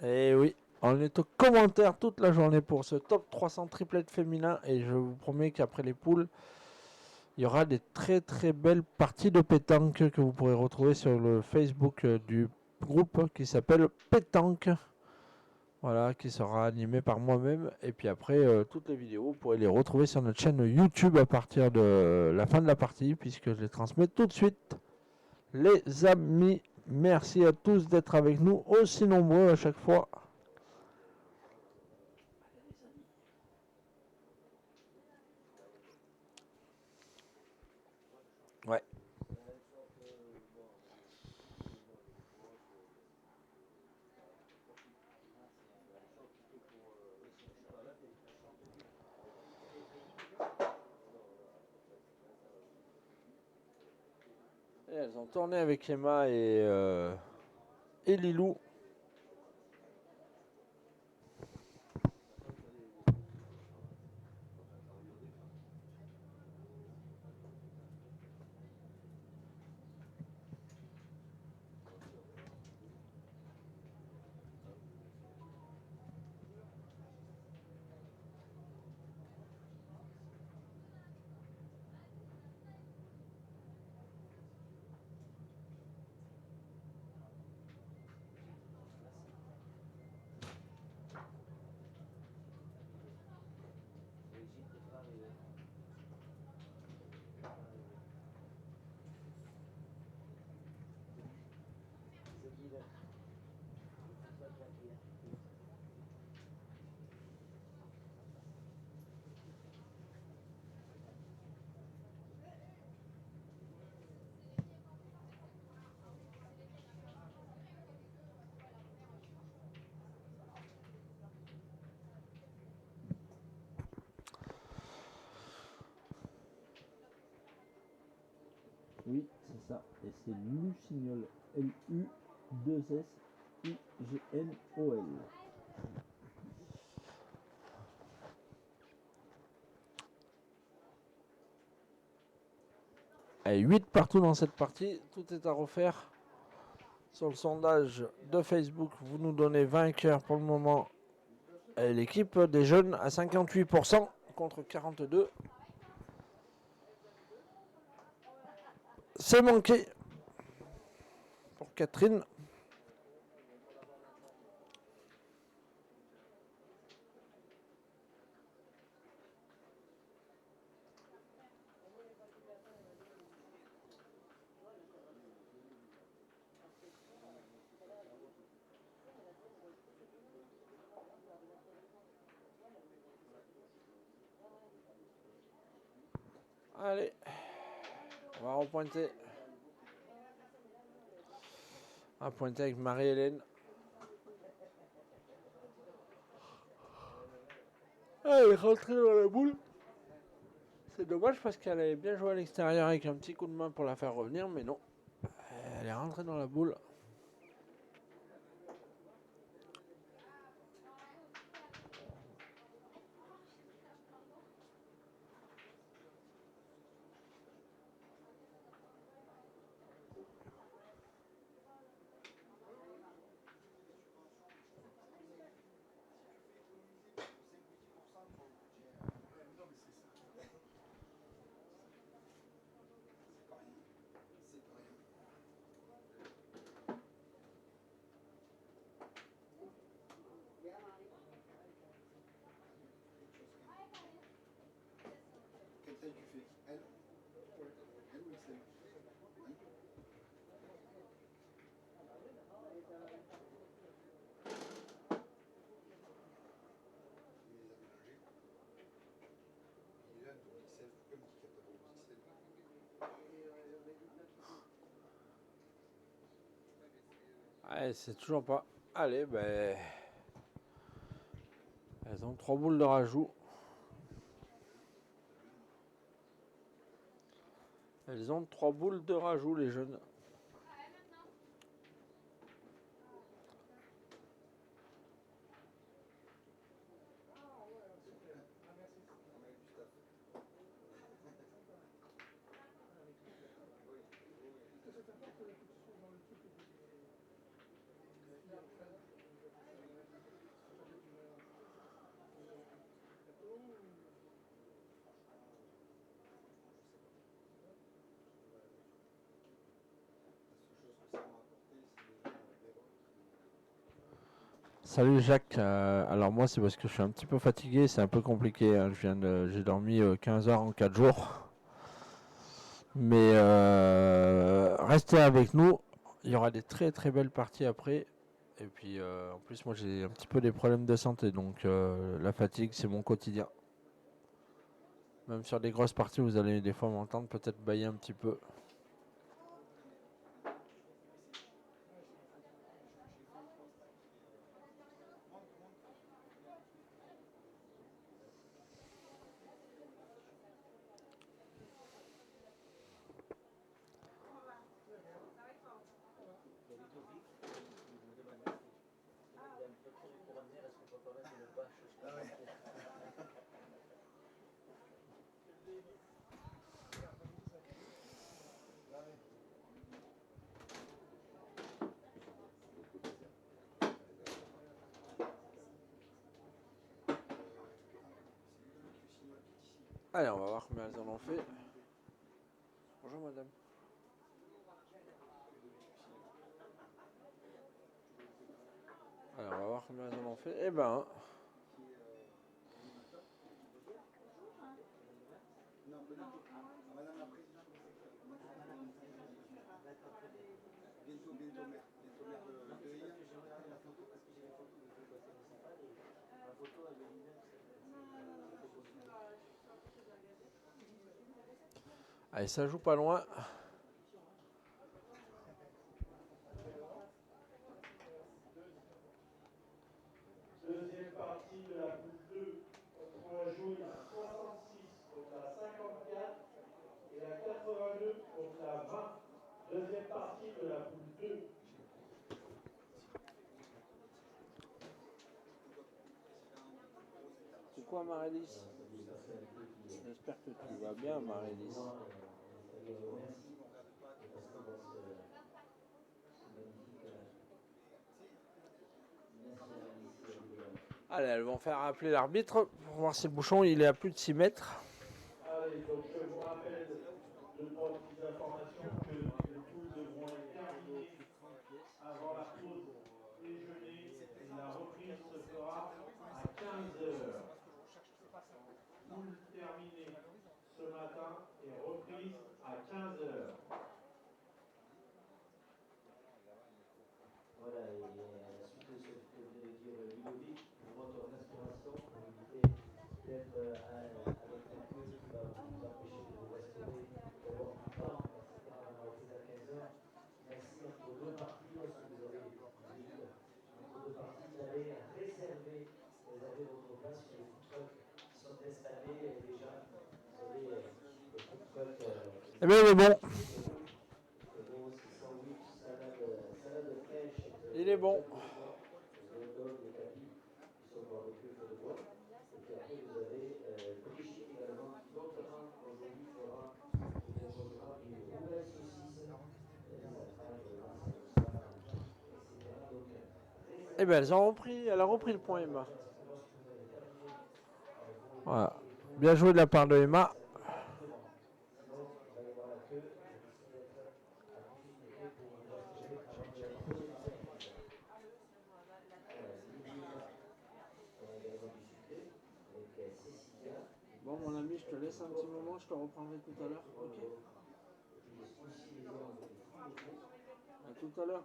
Et oui, on est au commentaire toute la journée pour ce top 300 triplettes féminin et je vous promets qu'après les poules, il y aura des très très belles parties de pétanque que vous pourrez retrouver sur le Facebook du groupe qui s'appelle Pétanque. Voilà, qui sera animé par moi-même. Et puis après, toutes les vidéos, vous pourrez les retrouver sur notre chaîne YouTube à partir de la fin de la partie puisque je les transmets tout de suite. Les amis, merci à tous d'être avec nous, aussi nombreux à chaque fois. Ouais. Et elles ont tourné avec Emma et Lilou. ça. Et c'est Lucignol. L-U-2-S-I-G-N-O-L. Allez, 8 partout dans cette partie. Tout est à refaire. Sur le sondage de Facebook, vous nous donnez vainqueur pour le moment. Et l'équipe des jeunes à 58% contre 42%. C'est manqué pour Catherine. Allez, on va repointer. On va pointer avec Marie-Hélène. Elle est rentrée dans la boule. C'est dommage parce qu'elle avait bien joué à l'extérieur avec un petit coup de main pour la faire revenir, mais non. Elle est rentrée dans la boule. Quelle taille tu fais? L? L ou XL? Allez, c'est toujours pas. Allez, ben. Elles ont 3 boules de rajout. Elles ont 3 boules de rajout, les jeunes. Salut Jacques, alors moi c'est parce que je suis un petit peu fatigué, c'est un peu compliqué, hein. J'ai dormi 15 heures en 4 jours. Mais restez avec nous, il y aura des très très belles parties après. Et puis en plus moi j'ai un petit peu des problèmes de santé, donc la fatigue c'est mon quotidien. Même sur des grosses parties vous allez des fois m'entendre peut-être bailler un petit peu. Allez, on va voir combien elles en ont fait. Bonjour madame. Alors on va voir combien elles en ont fait. Eh ben... Madame la présidente. Bientôt maire. Bientôt maire de hier. La photo, parce que j'ai les photos de deux conseils municipal et la photo, elle est mineure. Allez, ça joue pas loin. Deuxième partie de la poule 2, on joue la 66 contre la 54 et la 82 contre la 20. de la poule 2. C'est quoi, Marélis? J'espère que tu vas bien, Marélis. Allez, elles vont faire appeler l'arbitre pour voir si le bouchon il est à plus de 6 mètres. Allez, donc je vous rappelle deux, trois petites informations que les poules devront être terminées avant la pause déjeuner et la reprise se fera à 15 heures. Poule terminée ce matin et reprise à 15 heures. Voilà, et à la suite de ce que vient de dire Ludovic, pour votre restauration, pour éviter d'être avec un queue qui va vous empêcher de vous restaurer, d'avoir du temps, etc. On a repris à 15 heures. Merci entre deux parties, lorsque vous avez dit, entre deux parties, vous allez réserver votre place sur les food trucks qui sont installés déjà. Vous avez le food truck. Eh bien, il est bon. Il est bon. Eh bien, elle a repris le point, Emma. Voilà. Bien joué de la part de Emma. Bon, mon ami, je te laisse un petit moment, je te reprendrai tout à l'heure, ok? À tout à l'heure.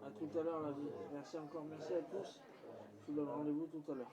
À tout à l'heure, la vie. Merci encore, merci à tous. Je vous donne rendez-vous tout à l'heure.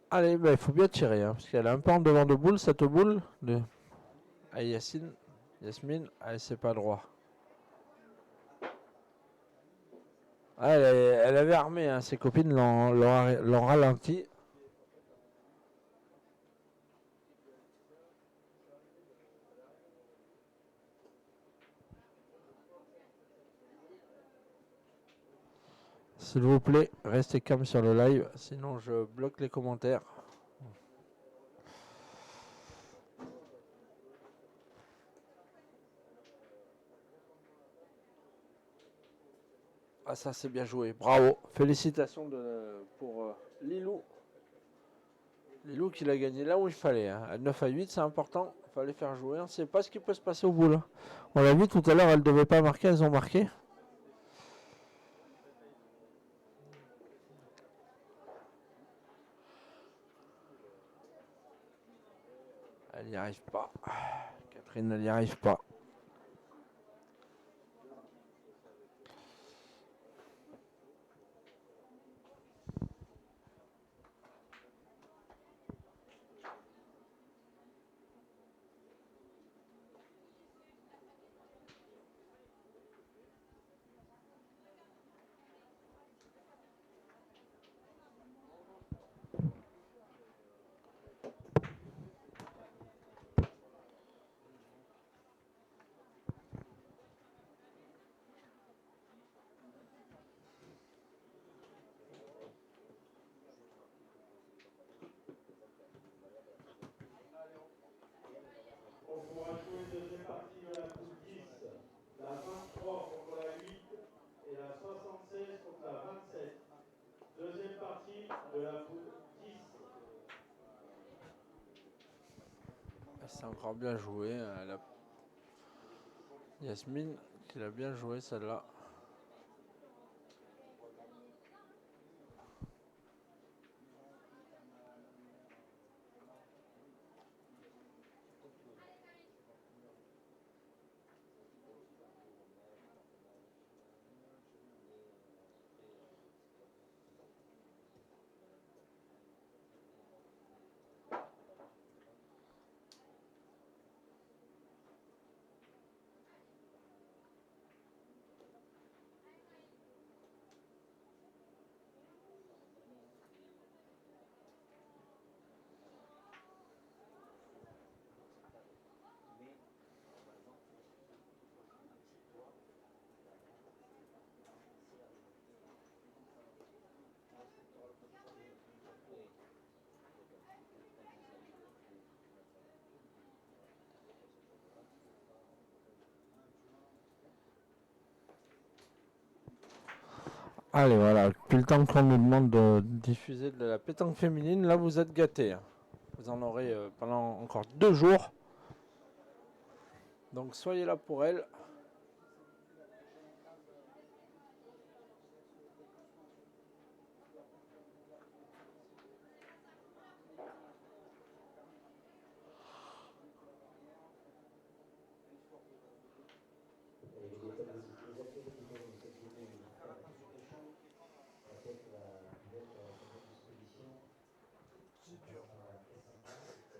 Allez, bah, il faut bien tirer, hein, parce qu'elle est un peu en devant de boule, cette boule. Allez, Yasmine, allez, c'est pas droit. Ah, elle avait armé, hein, ses copines l'ont ralenti. S'il vous plaît, restez calme sur le live, sinon je bloque les commentaires. Ah, ça c'est bien joué, bravo. Félicitations pour Lilou. Lilou qui l'a gagné là où il fallait. Hein. À 9 à 8, c'est important, il fallait faire jouer. On ne sait pas ce qui peut se passer au bout là. On l'a vu tout à l'heure, elles ne devaient pas marquer, elles ont marqué. Elle n'y arrive pas. Catherine, elle n'y arrive pas. c'est encore bien joué. Yasmine qui l'a bien joué celle-là. Allez, voilà, depuis le temps qu'on nous demande de diffuser de la pétanque féminine, là vous êtes gâtés. Hein. Vous en aurez pendant encore 2 jours. Donc soyez là pour elle.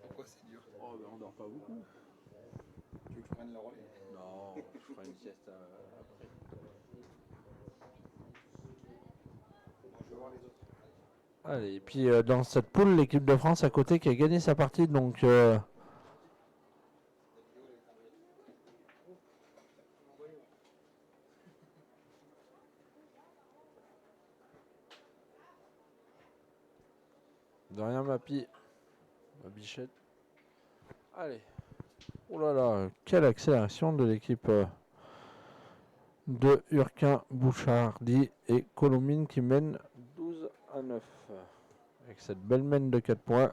Pourquoi c'est dur? Oh, ben on dort pas beaucoup. Tu veux que je prenne le relais? Non, je ferai une sieste après. Bon, je vais voir les autres. Allez, et puis dans cette poule, l'équipe de France à côté qui a gagné sa partie, donc de rien ma bichette. Allez. Oh là là, quelle accélération de l'équipe de Urquin, Bouchardy et Colomine qui mène 12-9. Avec cette belle mène de 4 points.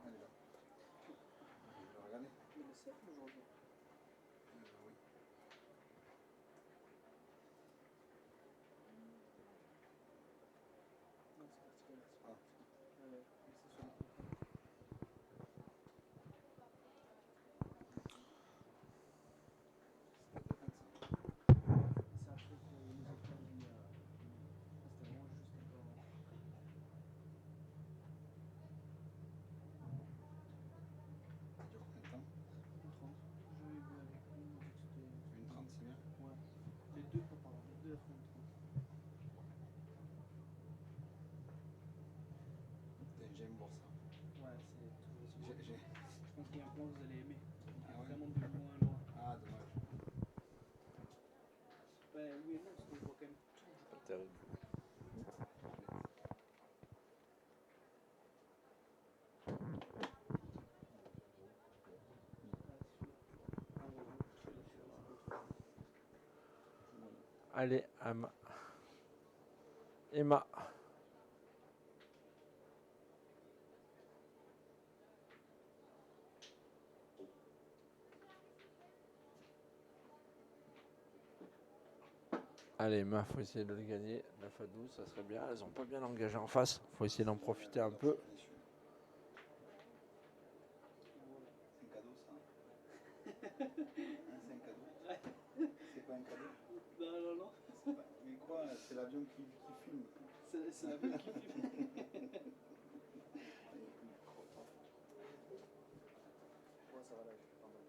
Elle est là. Je vais regarder. Mais le 7 aujourd'hui. Oui. Non, c'est parti comme ça. Ah. Ouais, mais c'est sur le coup. C'est un truc qu'ils nous ont pas dit. C'était vraiment juste un peu avant. Ça dure combien de temps? 1,30. J'ai vu avec lui, il m'a dit que c'était. 1,30 c'est bien. Ouais. Les deux, pardon, les deux font 1,30. J'aime voir ça. Ouais, c'est tout. J'ai- Je pense qu'il y a un plan que vous allez aimer. Il Ah est ouais? vraiment de loin, loin. Ah, dommage. Ben oui et non, parce qu'on voit quand même tout du Pas côté. terrible. Allez, Emma. Allez, Emma, faut essayer de le gagner. 9-12, ça serait bien. Elles ont pas bien engagé en face. Faut essayer d'en profiter un peu. C'est un cadeau ça? Hein, c'est un cadeau? C'est pas un cadeau? Non, non, non. C'est pas- Mais quoi? C'est l'avion qui filme. C'est la bonne qui filme. Ouais, ça va là, je suis pas mal.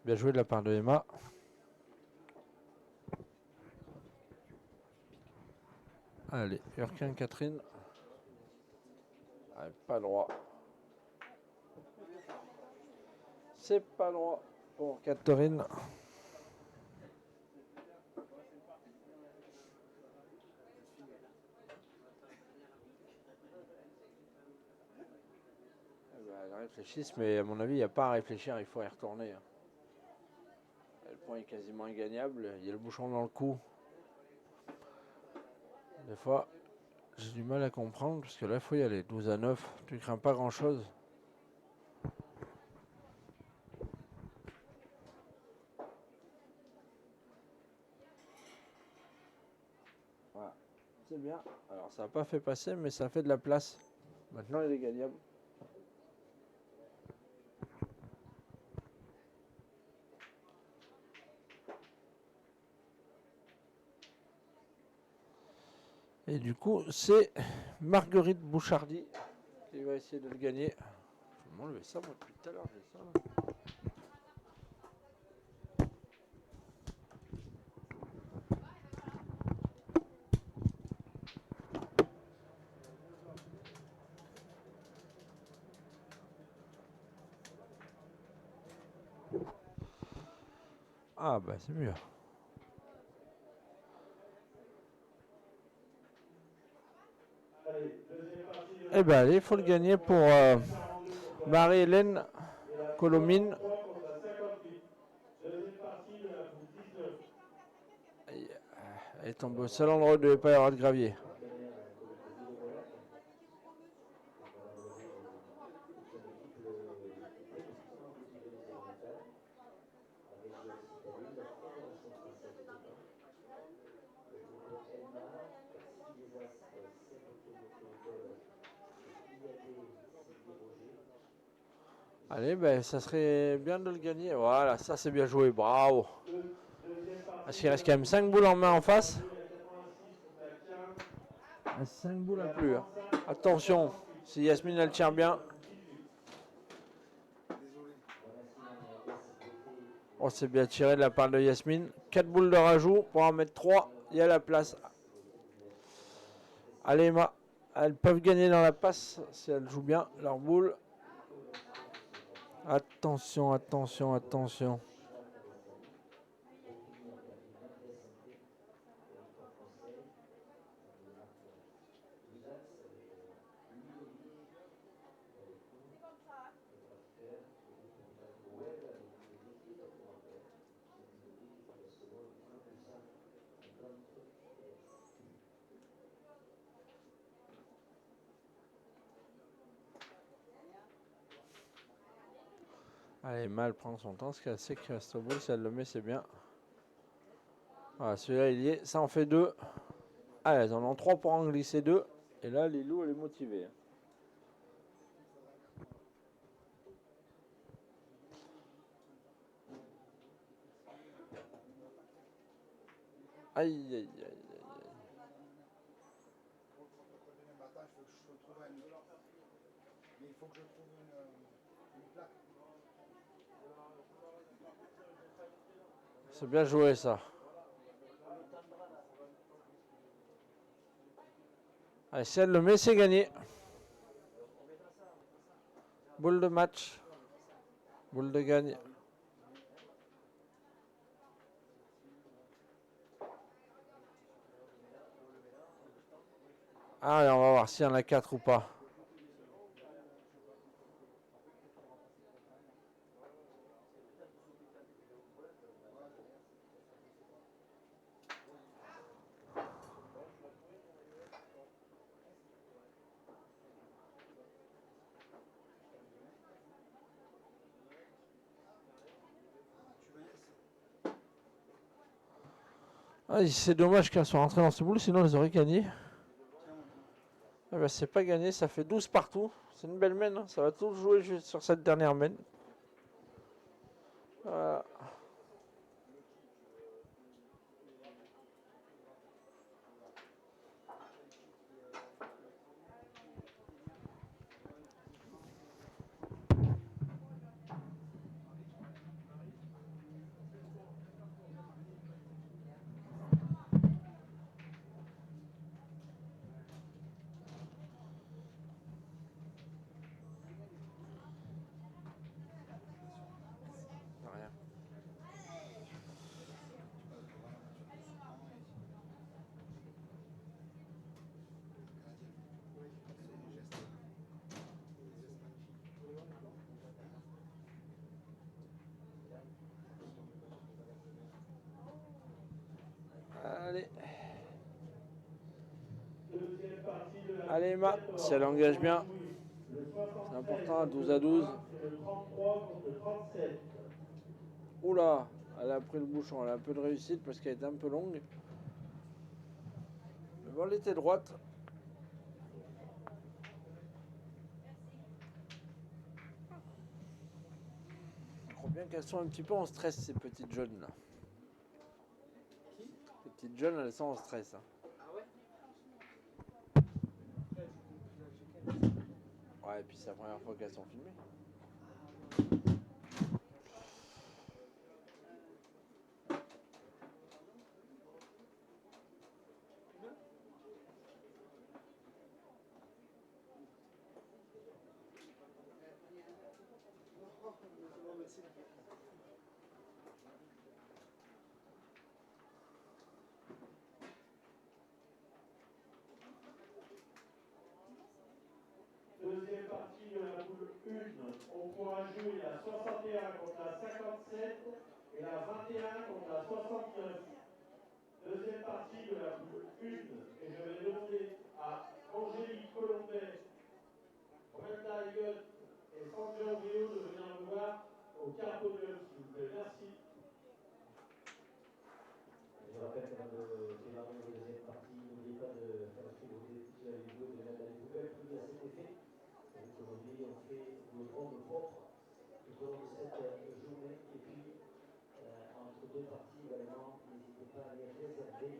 Bien joué de la part de Emma. Allez, Urquin, Catherine. Allez, pas droit. C'est pas droit pour Catherine. Elles réfléchissent, mais à mon avis, il n'y a pas à réfléchir, il faut y retourner. Le point est quasiment ingagnable, il y a le bouchon dans le cou. Des fois, J'ai du mal à comprendre parce que là, il faut y aller. 12-9, tu crains pas grand-chose. Voilà, c'est bien. Alors, ça n'a pas fait passer, mais ça fait de la place. Maintenant, il est gagnable. Et du coup, c'est Marguerite Bouchardy qui va essayer de le gagner. Je vais m'enlever ça, moi, depuis tout à l'heure, j'ai ça là. Ah, bah, c'est mieux. Eh ben, allez, il faut le gagner pour Marie-Hélène Colomine. Elle est tombée au seul endroit où il ne devait pas y avoir de gravier. Allez, ben, ça serait bien de le gagner. Voilà, ça c'est bien joué, bravo. Parce qu'il reste quand même 5 boules en main en face. 5 boules à plus. Hein. Attention, si Yasmine elle tient bien. Oh, c'est bien tiré de la part de Yasmine. 4 boules de rajout pour en mettre 3. Il y a la place. Allez, Emma. Elles peuvent gagner dans la passe si elles jouent bien leur boule. Attention, attention, attention. Allez, Emma, elle prend son temps, parce qu'elle sait qu'il reste au bout. Si elle le met, c'est bien. Voilà, celui-là, il y est. Ça en fait 2. Allez, elles en ont 3 pour en glisser 2. Et là, Lilou, elle est motivée. Aïe, aïe, aïe, aïe, aïe. Mais il faut que je trouve une plaque. C'est bien joué, ça. Allez, si elle le met, c'est gagné. Boule de match. Boule de gagne. Allez, on va voir s'il y en a 4 ou pas. Ah, c'est dommage qu'elles soient rentrées dans ce boule, sinon elles auraient gagné. Ah ben, c'est pas gagné, ça fait 12 partout. C'est une belle main, hein. Ça va tout jouer juste sur cette dernière main. Voilà. Rien. Allez. Deuxième partie. Allez Emma, si elle engage bien, c'est important, à 12 à 12. Le 33 contre le 37. Oula, elle a pris le bouchon, elle a un peu de réussite parce qu'elle était un peu longue. Mais bon, elle était droite. Je crois bien qu'elles sont un petit peu en stress, ces petites jeunes là. Les petites jeunes, elles sont en stress. Hein. Ah ouais? Ouais, et puis c'est la première fois qu'elles sont filmées. Deuxième partie de la poule 1, on pourra jouer la 61 contre la 57 et la 21 contre la 69. Deuxième partie de la poule 1, et je vais demander à Angélique Colombet, Brenda Egot et Sandra Rio de venir me voir au quart podium, s'il vous plaît. Merci. Je rappelle qu'avant de démarrer la deuxième partie, n'oubliez pas de faire suivre toutes la vidéo de mettre dans les poubelles, tout à cet effet. Donc aujourd'hui, on fait le ronde propre tout au long de cette journée. Et puis, entre deux parties également, n'hésitez pas à aller réserver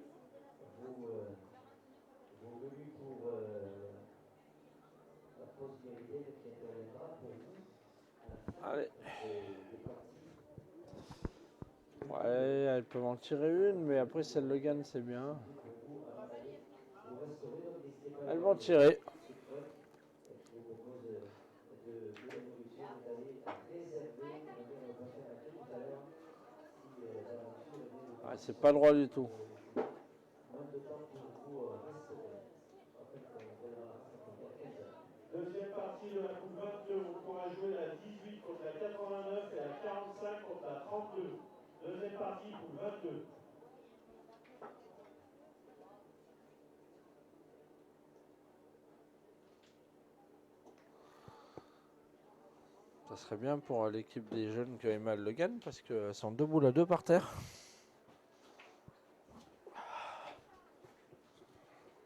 vos menus pour la pause méridienne qui interviendra pour vous à la fin Allez. des parties. Ouais, elle peut m'en tirer une, mais après si elle le gagne, c'est bien. Elle va en tirer. Ouais, c'est pas droit du tout. Deuxième partie de la poule 22, on pourra jouer la 18 contre la 89 et la 45 contre la 32. Deuxième partie, poule 22. Ça serait bien pour l'équipe des jeunes que Emma le gagne parce qu'elles sont deux boules à deux par terre.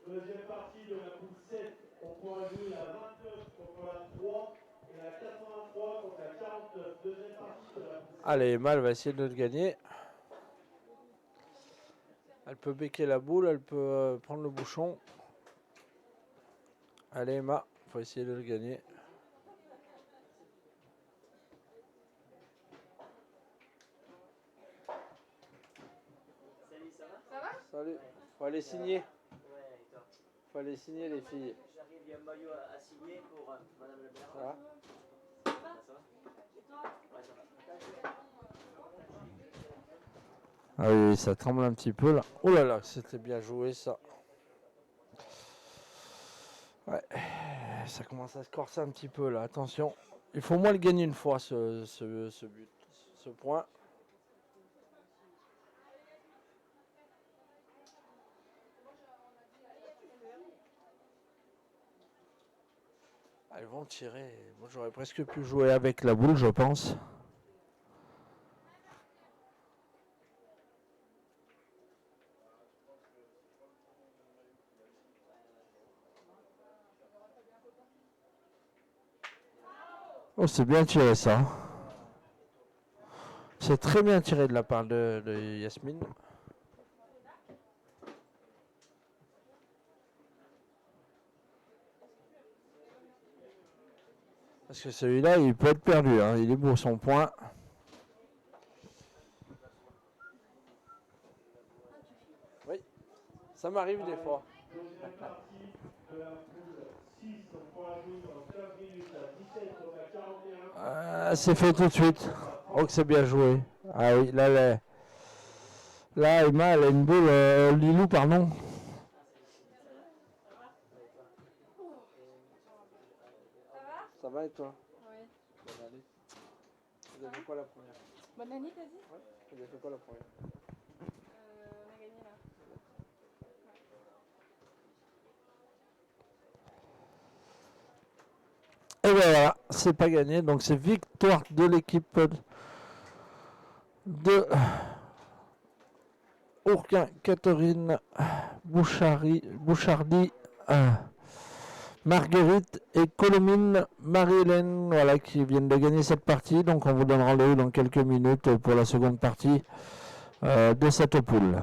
Deuxième partie de la poule 7, on pourra jouer la 29 contre la 3 et la 83 contre la 49. Deuxième partie de la poule 7. Allez, Emma, elle va essayer de le gagner. Elle peut becquer la boule, elle peut prendre le bouchon. Allez, Emma, faut essayer de le gagner. Salut, ça va? Ça va? Salut, faut aller signer. Ouais, et toi? Faut aller signer les filles. J'arrive, il y a un maillot à signer pour Madame Le Maire. Ça va? Ça va? Ça va? Et toi? Ouais, ça va. Ah oui, ça tremble un petit peu là. Oh là là, c'était bien joué ça. Ouais, ça commence à se corser un petit peu là, attention. Il faut au moins le gagner une fois ce but, ce point. Elles vont tirer. Moi j'aurais presque pu jouer avec la boule, je pense. Oh, c'est bien tiré ça. C'est très bien tiré de la part de Yasmine. Parce que celui-là, il peut être perdu. Hein. Il est beau son point. Oui, ça m'arrive des fois. Deuxième partie de la poule 6, on pourra jouer dans 15 minutes la 17 contre la 41. C'est fait tout de suite. Oh, que c'est bien joué. Ah oui, là, Emma, elle a une boule. Lilou, pardon. Ça va? Ça va et toi? Oui. Bonne année. Vous avez fait quoi la première? Bonne année, t'as dit? Ouais. Vous avez fait quoi la première? On a gagné là. voilà, c'est pas gagné. Donc c'est victoire de l'équipe de Ourquin, Catherine, Bouchardy, Marguerite et Colomine, Marie-Hélène, voilà, qui viennent de gagner cette partie. Donc on vous donnera le dans quelques minutes pour la seconde partie de cette poule.